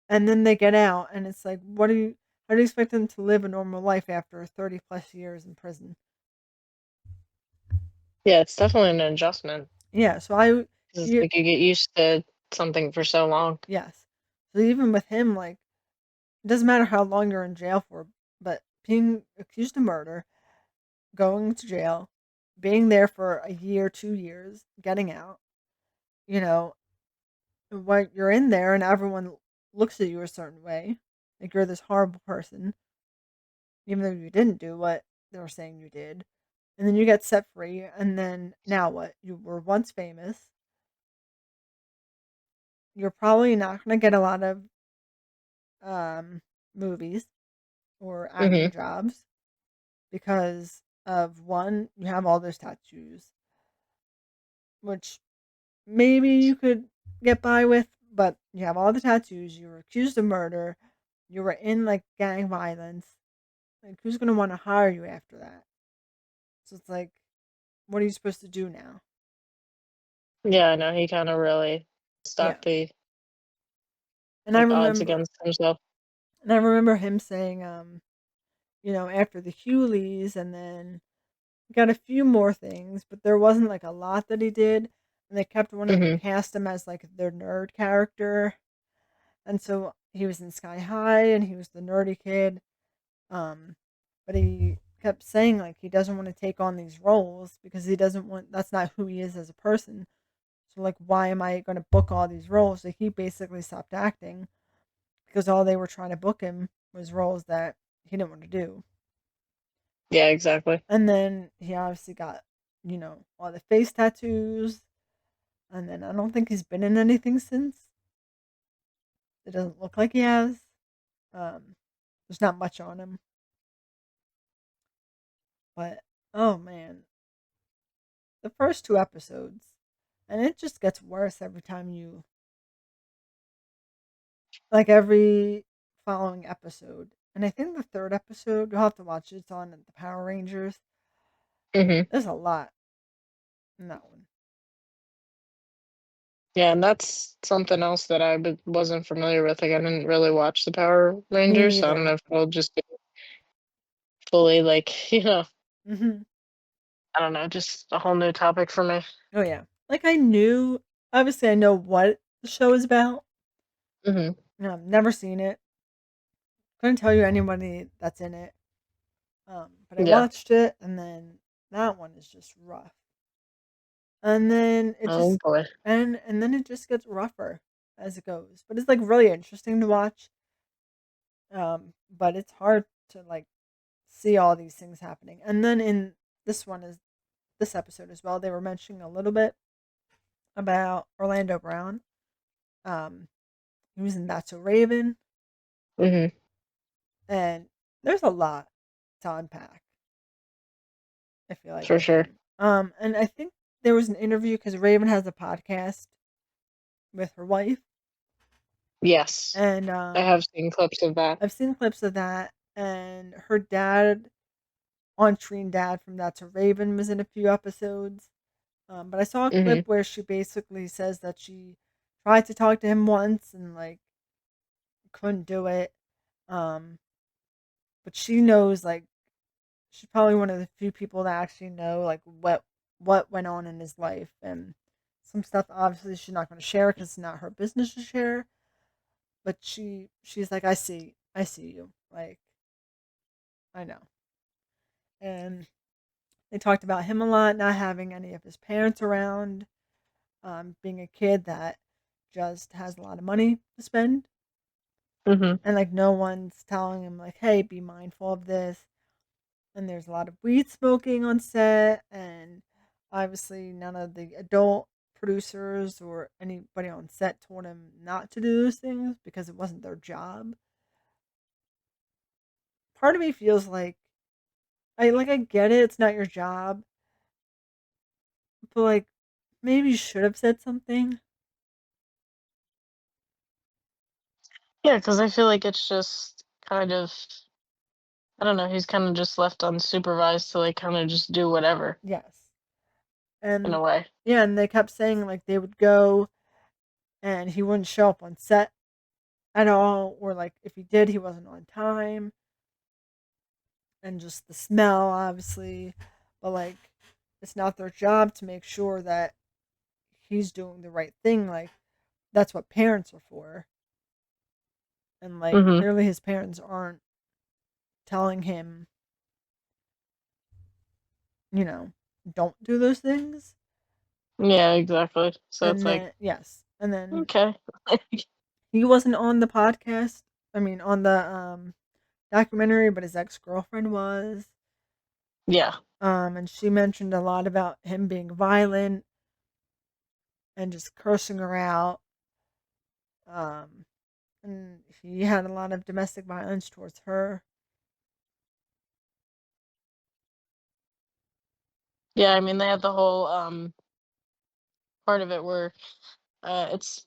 and then they get out and it's like how do you expect them to live a normal life after 30 plus years in prison?
Yeah, it's definitely an adjustment.
Yeah, so I
'Cause it's
you
like you get used to something for so long.
yes. So even with him, like it doesn't matter how long you're in jail for, but being accused of murder, going to jail, being there for a year, 2 years, getting out, you know, when you're in there and everyone looks at you a certain way, like you're this horrible person, even though you didn't do what they were saying you did. And then you get set free, and then now what? You were once famous. You're probably not going to get a lot of um, movies or acting
Mhm.
jobs because of one, you have all those tattoos, which maybe you could get by with, but you have all the tattoos. You were accused of murder. You were in like gang violence. Like, who's going to want to hire you after that? So it's like, what are you supposed to do now?
Yeah, I know, he kinda really
Yeah.
stacked the,
And I
like, odds
remember
against himself.
and I remember him saying, after the Huleys and then got a few more things, but there wasn't, like, a lot that he did, and they kept wanting to
Mhm.
cast him as, like, their nerd character, and so he was in Sky High, and he was the nerdy kid, um, but he kept saying, like, he doesn't wanna take on these roles because he doesn't want that's not who he is as a person, so, like, why am I gonna book all these roles? So he basically stopped acting because all they were trying to book him was roles that he didn't wanna do.
Yeah, exactly.
And then he obviously got, all the face tattoos, and then I don't think he's been in anything since. It doesn't look like he has. Um, there's not much on him, but oh man, the first 2 episodes, and it just gets worse every time you like every following episode. And I think the 3rd episode, you'll have to watch it, it's on the Power Rangers.
Mhm.
There's a lot in that one.
Yeah, and that's something else that wasn't familiar with, like, I didn't really watch the Power
Me
Rangers, so I don't know
neither.
if it'll just be fully, like,
Mhm.
I don't know, just a whole new topic for me.
Oh yeah. Like I knew obviously I know what the show is about.
Mhm.
Never seen it. Couldn't tell you anybody that's in it. But I
Yeah.
watched it, and then that one is just rough. And then it
Oh,
just
boy.
and then it just gets rougher as it goes. But it's like really interesting to watch. But it's hard to like see all these things happening. And then in this one is this episode as well, they were mentioning a little bit about Orlando Brown. Um, he was in That's So Raven,
Mhm.
and there's a lot to unpack. I feel like
For
with
sure.
him. And I think there was an interview because Raven has a podcast with her wife,
Yes.
and
I have seen clips of that.
I've seen clips of that. And her dad, on Treen Dad from That's a Raven, was in a few episodes. But I saw a clip
Mhm.
where she basically says that she tried to talk to him once and like couldn't do it. Um, but she knows like she's probably one of the few people that actually know like what went on in his life, and some stuff obviously she's not going to share because it's not her business to share. But she's like, I see you, like I know. And they talked about him a lot, not having any of his parents around, being a kid that just has a lot of money to spend,
Mhm.
and like no one's telling him like, hey, be mindful of this. And there's a lot of weed smoking on set, and obviously none of the adult producers or anybody on set told him not to do those things because it wasn't their job. Part of me feels like I get it, it's not your job, but like maybe you should have said something.
Yeah, because I feel like it's just kind of, I don't know, he's kinda just left unsupervised to, like, kinda just do whatever
Yes.
in a
And
way.
yeah, and they kept saying like they would go and he wouldn't show up on set at all, or like if he did, he wasn't on time, and just the smell, obviously. But like, it's not their job to make sure that he's doing the right thing. Like, that's what parents are for. And like,
Mhm.
clearly his parents aren't telling him, you know, don't do those things.
Yeah, exactly. So it's
And
like,
then, yes. And then
okay.
he wasn't on the podcast. I mean, on the documentary, but his ex girlfriend was.
Yeah.
And she mentioned a lot about him being violent and just cursing her out. Um, and he had a lot of domestic violence towards her.
Yeah, I mean, they have the whole, part of it where, it's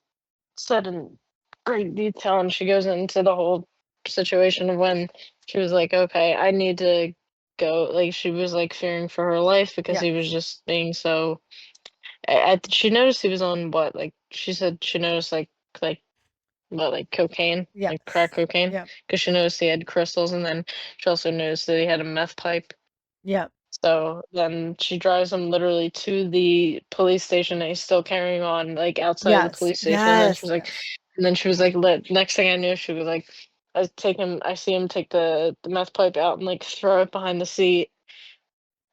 said in great detail, and she goes into the whole situation of when she was like, "Okay, I need to go," like, she was, like, fearing for her life because he was
Yes.
just being so she noticed he was on what, like she said she noticed like what, like cocaine, like crack
Yes.
cocaine,
Yep.
because she noticed he had crystals, and then she also noticed that he had a meth pipe.
Yep.
So then she drives him literally to the police station and he's still carrying on like outside of the
Yes.
police station. And then she
Yes.
was like,
Yes.
next thing I knew, she was like, I see him take the meth pipe out and like throw it behind the seat.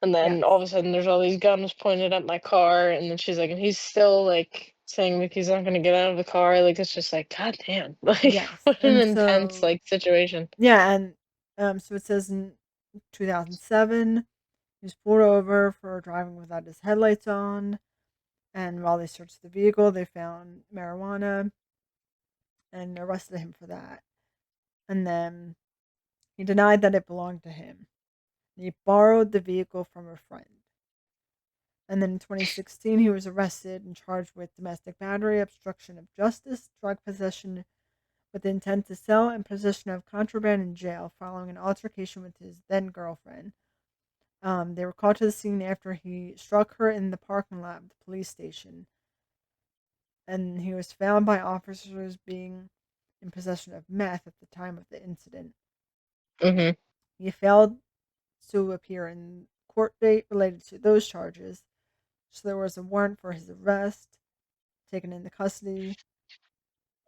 And then all
Yes.
of a sudden there's all these guns pointed at my car. And then she's like, and he's still like saying like he's not going to get out of the car. Like, it's just like, God damn, like
Yes.
what an
And
intense
so
like situation.
yeah, and so it says in 2007 he was pulled over for driving without his headlights on, and while they searched the vehicle, they found marijuana and arrested him for that. And then he denied that it belonged to him. He borrowed the vehicle from a friend. And then in 2016, he was arrested and charged with domestic battery, obstruction of justice, drug possession with the intent to sell, and possession of contraband in jail following an altercation with his then girlfriend. They were called to the scene after he struck her in the parking lot of the police station, and he was found by officers being in possession of meth at the time of the incident.
Mm-hmm.
He failed to appear in court date related to those charges, so there was a warrant for his arrest, taken into custody,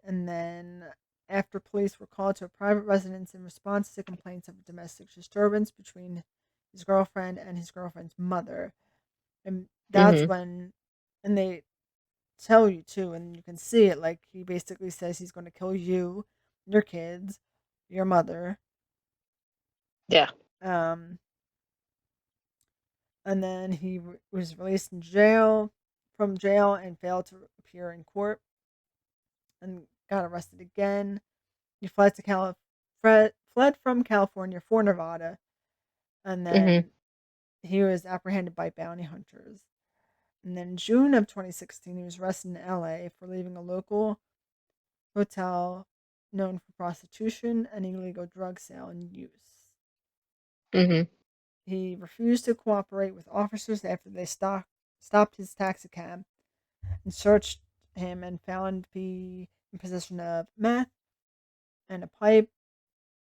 and then after police were called to a private residence in response to complaints of a domestic disturbance between his girlfriend and his girlfriend's mother. And that's
Mm-hmm.
when, and they tell you too, and you can see it, like he basically says he's going to kill you, your kids, your mother.
Yeah.
Um, and then he was released from jail and failed to appear in court and got arrested again. He fled from California for Nevada, and
Mm-hmm.
then he was apprehended by bounty hunters. And then in June of 2016, he was arrested in LA for leaving a local hotel known for prostitution and illegal drug sale and use.
Mm-hmm.
He refused to cooperate with officers after they stopped his taxicab and searched him and found to be in possession of meth and a pipe.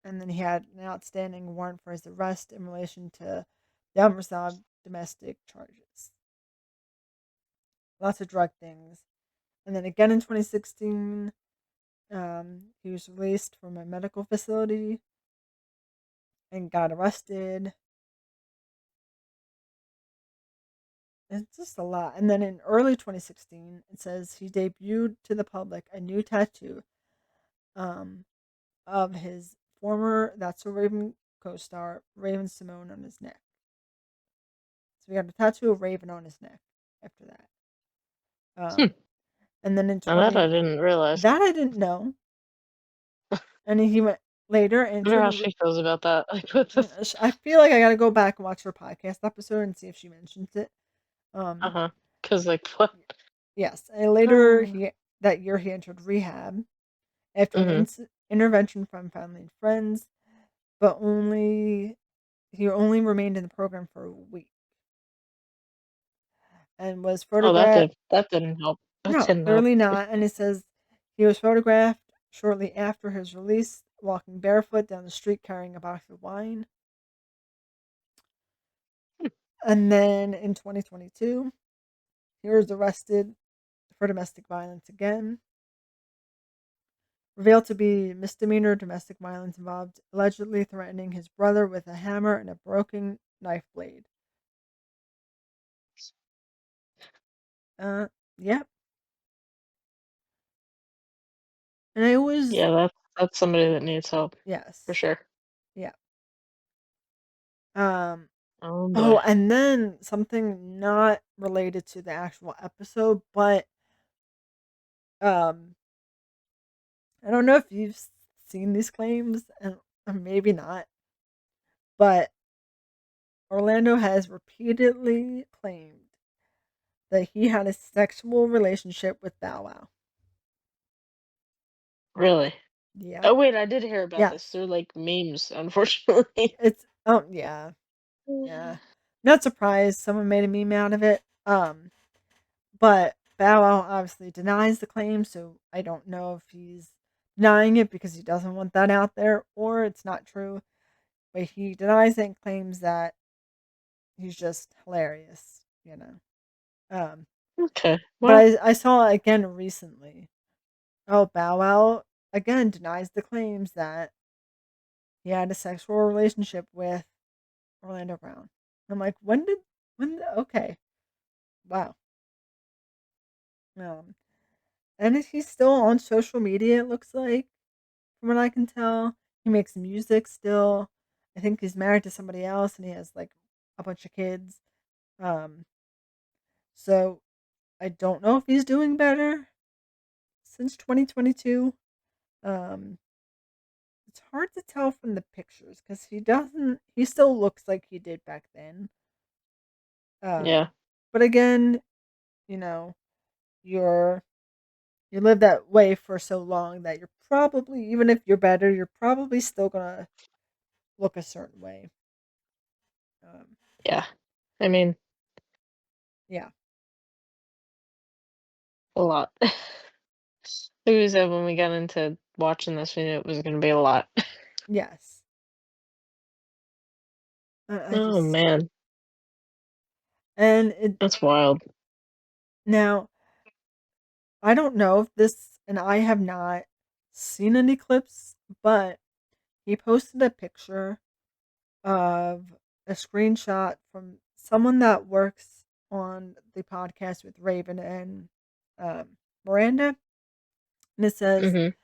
And then he had an outstanding warrant for his arrest in relation to the unresolved domestic charges. Lots of drug things. And then again in 2016, he was released from a medical facility and got arrested. It's just a lot. And then in early 2016, it says he debuted to the public a new tattoo um, of his former That's So Raven co-star Raven-Symoné on his neck. So we got a tattoo of Raven on his neck after that.
Hmm.
Um, and then in
Now that I
20
didn't realize.
that I didn't know. And he went later
I wonder
into
how
the.
she feels about that. Like, what the?
I feel like I got to go back and watch her podcast episode and see if she mentions it. Um,
Uh-huh. Because like what?
yes, and later
Oh.
he that year he entered rehab after an
Mhm.
intervention from family and friends, but he only remained in the program for a week and was
Oh,
photographed.
that didn't help. That
No,
didn't help.
clearly not. And it says he was photographed shortly after his release, walking barefoot down the street carrying a box of wine. And then in 2022, he was arrested for domestic violence again. Revealed to be misdemeanor domestic violence involved allegedly threatening his brother with a hammer and a broken knife blade. Uh, yep. And I was,
Yeah, that's somebody that needs help for
yes,
sure.
yeah. Um,
Oh boy.
oh, and then something not related to the actual episode, but um, I don't know if you've seen these claims, and maybe not, but Orlando has repeatedly claimed that he had a sexual relationship with Bow Wow.
Really?
Yep.
Oh wait, I did hear about this.
Yes.
They're like memes, unfortunately.
It's oh yeah. Yeah. Not surprised someone made a meme out of it. But Bow Wow obviously denies the claim, so I don't know if he's denying it because he doesn't want that out there or it's not true. But he denies it and claims that he's just hilarious, you know.
Okay.
But
Well,
I saw it again recently. Oh, Bow Wow again denies the claims that he had a sexual relationship with Orlando Brown. I'm like, okay, wow. Um, and he's still on social media, it looks like, from what I can tell. He makes music still. I think he's married to somebody else and he has like a bunch of kids. Um, so I don't know if he's doing better since 2022. Um, it's hard to tell from the pictures because he still looks like he did back then.
yeah.
But again, you know, you're you live that way for so long that you're probably, even if you're better, you're probably still gonna look a certain way. Um,
Yeah. I mean,
yeah,
a lot. Who said when we got into watching this, we knew it was going to be a lot?
yes. I
Oh
just
man,
and it
that's wild.
now I don't know if this, and I have not seen any clips, but he posted a picture of a screenshot from someone that works on the podcast with Raven and Miranda, and it says,
Mhm.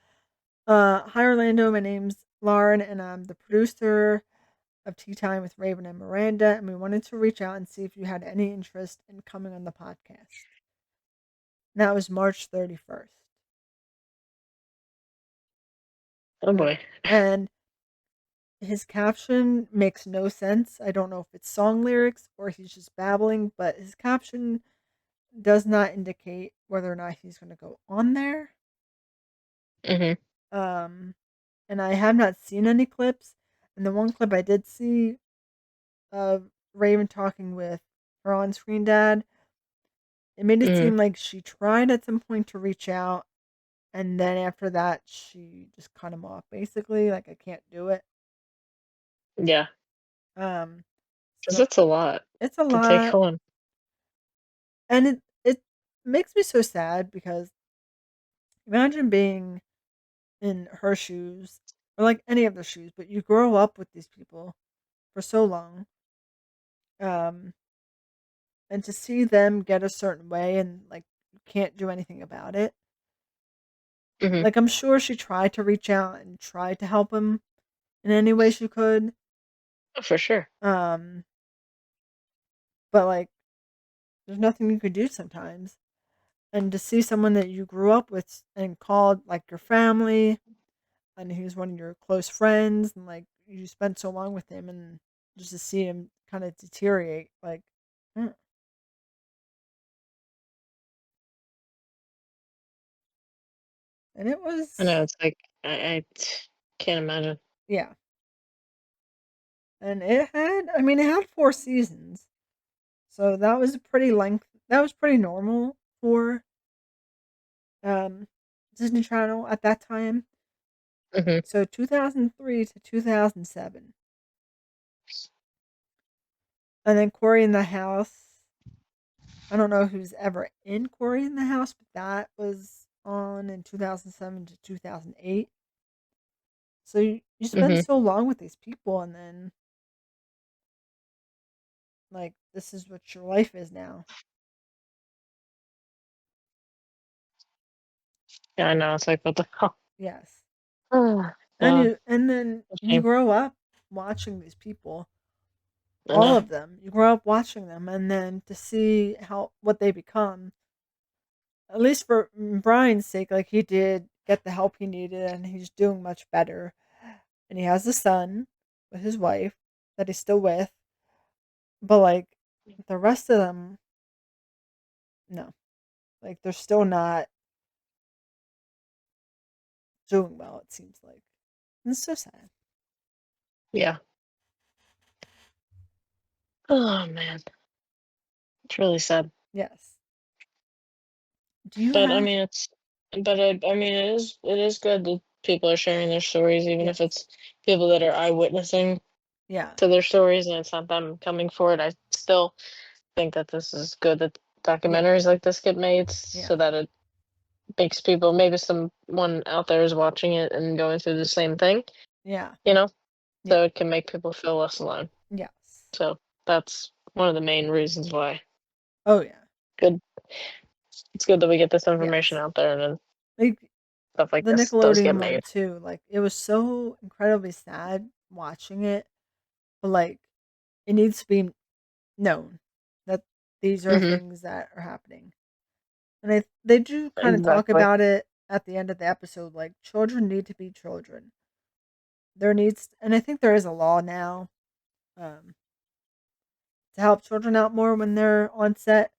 "Hi Orlando, my name's Lauren, and I'm the producer of Tea Time with Raven and Miranda, and we wanted to reach out and see if you had any interest in coming on the podcast." And that was March 31st.
Oh
Uh,
boy.
and his caption makes no sense. I don't know if it's song lyrics or he's just babbling, but his caption does not indicate whether or not he's going to go on there.
Mhm.
Um, and I have not seen any clips. And the one clip I did see of Raven talking with her on screen dad, it made it
Mhm.
seem like she tried at some point to reach out. And then after that, she just cut him off, basically. Like, I can't do it.
Yeah,
Um,
because
so
that's a lot
it's a
to take
lot.
on.
And it makes me so sad because imagine being in her shoes or like any of their shoes, but you grow up with these people for so long, um, and to see them get a certain way and like you can't do anything about it.
Mhm.
Like I'm sure she tried to reach out and tried to help him in any way she could,
Oh, for sure.
um, but like there's nothing you could do sometimes. And to see someone that you grew up with and called like your family and he was one of your close friends and like you spent so long with him and just to see him kind of deteriorate like mm. And it
I know
was
it's like can't imagine.
yeah, and it had 4 seasons, so that was pretty normal for um Disney Channel at that time.
Mhm.
So 2003 to 2007, and then Corey in the House. I don't know who's ever in Corey in the House, but that was on in 2007 to 2008. So you spend
Mhm.
so long with these people, and then like this is what your life is now.
Yeah, I know. It's like what the hell.
Yes,
Oh
and
God,
then
a
you
shame.
grow up watching these people,
I
all
know.
of them. You grow up watching them, and then to see how what they become. At least for Brian's sake, like he did get the help he needed, and he's doing much better. And he has a son with his wife that he's still with, but like the rest of them, no, like they're still not doing well. It seems like and it's so sad.
Yeah. Oh man, it's really sad.
Yes. Do you
But I
have?
mean, I mean, it is good that people are sharing their stories, even if
Yes.
it's people that are eyewitnessing
Yeah.
to their stories and it's not them coming forward. I still think that this is good that
Yeah.
documentaries like this get made
Yeah.
so that it makes people, maybe someone out there is watching it and going through the same thing,
Yeah.
you know,
Yeah.
so it can make people feel less alone.
Yes.
So that's one of the main reasons why.
Oh yeah.
Good, it's good that we get this information
Yes.
out there and then
Like
stuff like
the
this does get
Nickelodeon one
made.
too. Like it was so incredibly sad watching it, but like it needs to be known that these are
Hmm.
things that are happening. And they do kind of talk
Exactly.
about it at the end of the episode like children need to be children. There needs, and I think there is a law now um to help children out more when they're on set,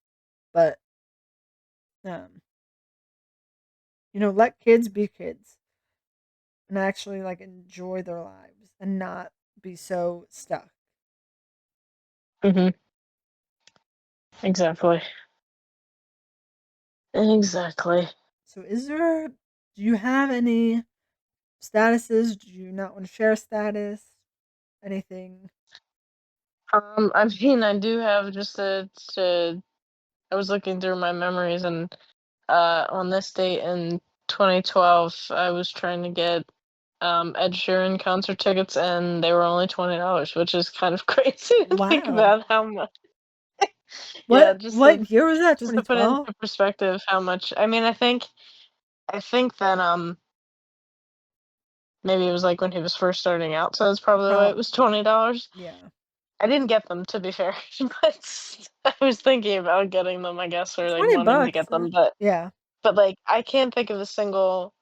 but um let kids be kids and actually like enjoy their lives and not be so stuck.
Hmm. Exactly. Exactly.
So do you have any statuses? Do you not want to share a status? Anything?
I mean, I do have just a I was looking through my memories, and on this date in 2012, I was trying to get Ed Sheeran concert tickets, and they were only $20, which is kind of crazy to think
Wow.
about how much. Yeah,
What year was that?
just to put into
2012?
perspective how much. I mean, I think that maybe it was like when he was first starting out, so that's probably why it was
Probably.
$20.
Yeah.
I didn't get them, to be fair, but I was thinking about getting them, I guess, or like
20
wanting to
bucks.
get them, but
Yeah.
like I can't think of a single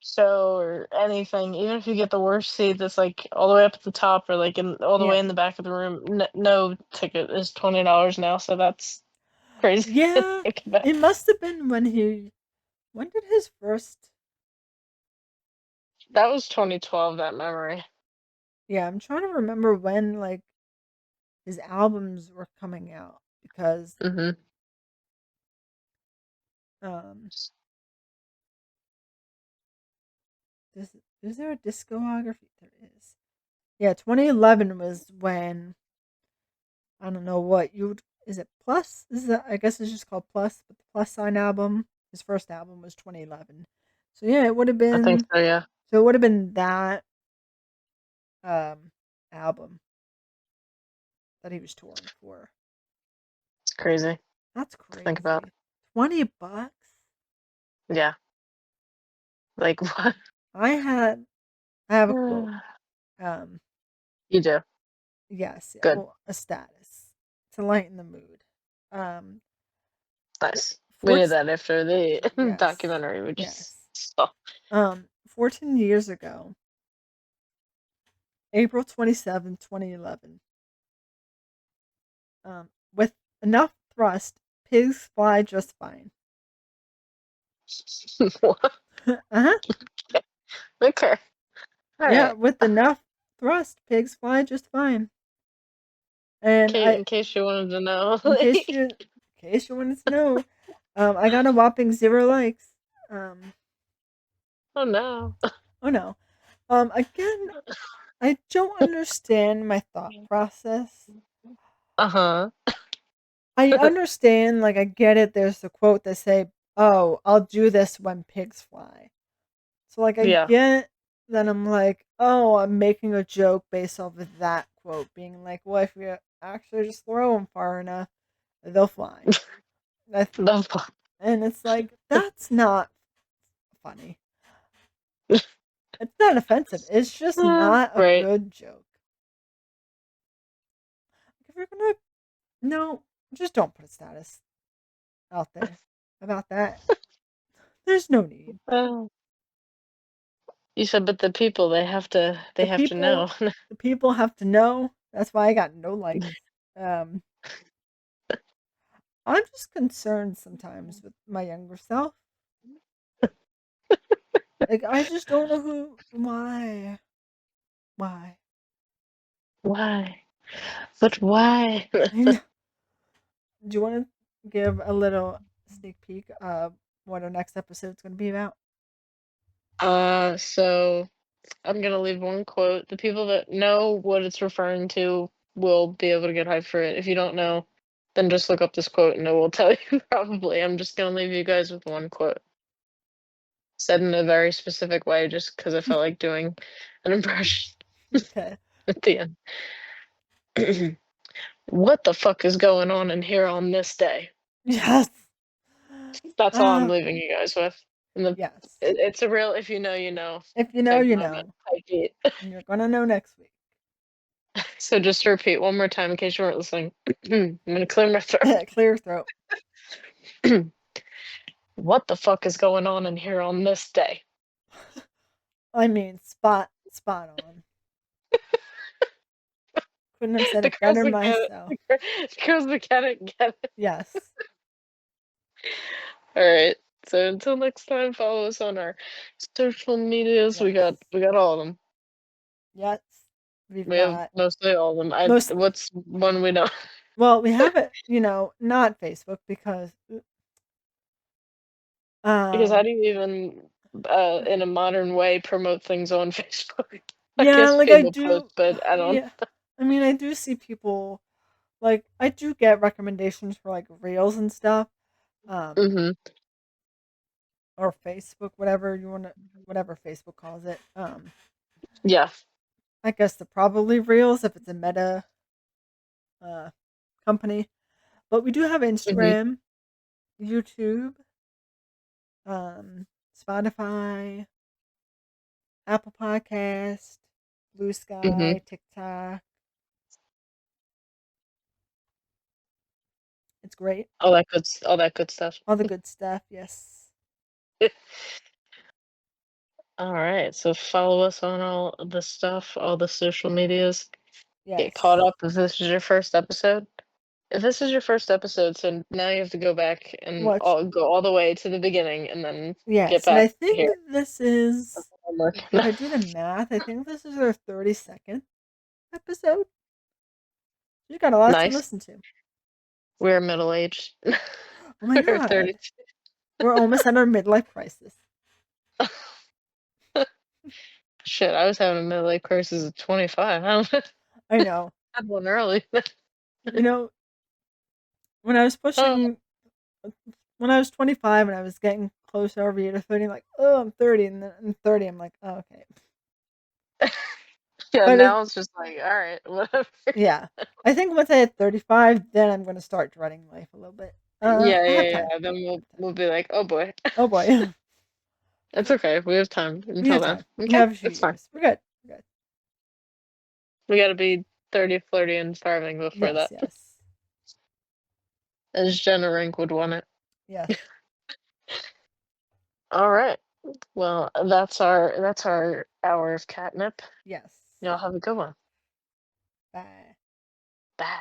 show or anything. Even if you get the worst seat that's like all the way up at the top or like in all the way
Yeah.
in the back of the room, no ticket is $20 now. So that's crazy to
Yeah.
think about.
It must have been when did his first
That was 2012. That memory.
Yeah, I'm trying to remember when like his albums were coming out because
Hmm.
um is is there a discography? There is. Yeah, 2011 was when I don't know what you would is it Plus? I guess it's just called Plus, but the Plus Sign album, his first album was 2011. So yeah,
I think so. Yeah,
it would have been that um album that he was touring for.
it's crazy
That's
to think about.
crazy. 20 bucks?
Yeah, like what?
I had I have a quote. Um
You do
yes, yeah,
good,
well, a status to lighten the mood. Um
nice. We did
14
that after the
yes.
documentary we just
Yes.
saw.
14 years ago, April 27, 2011. With enough thrust, pigs fly just fine.
What?
Uh-huh.
Okay, all
Yeah,
right.
with enough thrust, pigs fly just fine. And
In case you wanted to know.
in case you wanted to know, I got a whopping 0 likes. Um,
Oh no.
oh no. Again, I don't understand my thought process.
Uh-huh.
I understand, like, I get it. There's a quote that say, "Oh, I'll do this when pigs fly." So, like, I
Yeah.
get that I'm like, "Oh, I'm making a joke based off of that quote," being like, "Well, if you actually just throw them far enough, they'll fly." That's,
The fu-
and it's like, that's not funny. It's not offensive. It's just not a
Right.
good joke. If you're gonna, no, just don't put a status out there about that. There's no need.
Uh, you said, but the people they
The
have to
people
know.
the people have to know. That's why I got no likes. Um, I'm just concerned sometimes with my younger self. Like I just don't know why.
Why? But why?
I know. Do you want to give a little sneak peek? what our next episode's going to be about?
So I'm gonna leave one quote. The people that know what it's referring to will be able to get hyped for it. If you don't know, then just look up this quote and it will tell you probably. I'm just gonna leave you guys with one quote. Said in a very specific way just because I felt like doing an impression
Okay.
at the end. What the fuck is going on in here on this day?
Yes.
That's all I'm
Uh,
leaving you guys with. And
yes.
it's a real if you know, you know
If you know,
type
you
moment,
know.
type beat.
And you're going to know next week.
So just to repeat one more time in case you weren't listening. I'm gonna clear my throat.
Clear throat.
What the fuck is going on in here on this day?
I mean, spot on. Couldn't have said
The
it
girls
better
that get it.
myself.
The girls that get it.
Yes.
All right. So until next time, follow us on our social medias.
Yes.
We got all of them.
Yes. We've
We have
got
mostly all of them.
most,
What's one we know?
well, we have it, not Facebook because,
Because how
um,
do you even, in a modern way, promote things on Facebook? I
yeah,
guess
like I
people post,
do,
but I don't.
yeah. I mean, I do see people, like, I do get recommendations for like reels and stuff, um,
Mm-hmm.
or Facebook, whatever you want to, whatever Facebook calls it.
Yeah.
I guess the probably reels if it's a meta, uh, company. But we do have
Mm-hmm.
Instagram, YouTube, um, Spotify, Apple Podcast, Blue
Mm-hmm.
Sky, TikTok. It's great.
All that good stuff.
All the good stuff. Yes.
All right. So follow us on all the stuff, all the social medias. Get caught
Yes.
up if this is your first episode. If this is your first episode, so now you have to go back and
Watch.
go all the way to the beginning and then get
Yes. And
back
I think
here.
this is,
Homework.
if I do the math, I think this is our 32nd episode. You got a lot to
Nice.
listen to.
We're middle aged.
Oh my
We're
God.
32.
We're almost at our midlife crisis.
Shit, I was having a midlife crisis at 25. I don't know.
I know.
I had one early.
You know, when I was
Oh,
pushing, when I was 25 and I was getting closer every year to 30, I'm like, oh, I'm 30. And then I'm 30, I'm like, oh, okay.
yeah,
But
now it's just like, all right, whatever.
yeah, I think once I hit 35, then I'm going to start dreading life a little bit.
Yeah,
I have
yeah,
time.
yeah. Then
I have time.
we'll be like, oh boy.
Oh boy.
It's okay. We have time
We
until
have
then.
time. We
Okay,
have a few
it's fine.
years. We're good. We're good.
We gotta be 30, flirty, and starving before
Yes,
that.
yes.
As Jenna Rink would want it.
Yes.
All right. Well, that's our hour of catnip.
Yes.
Y'all have a good one.
Bye.
Bye.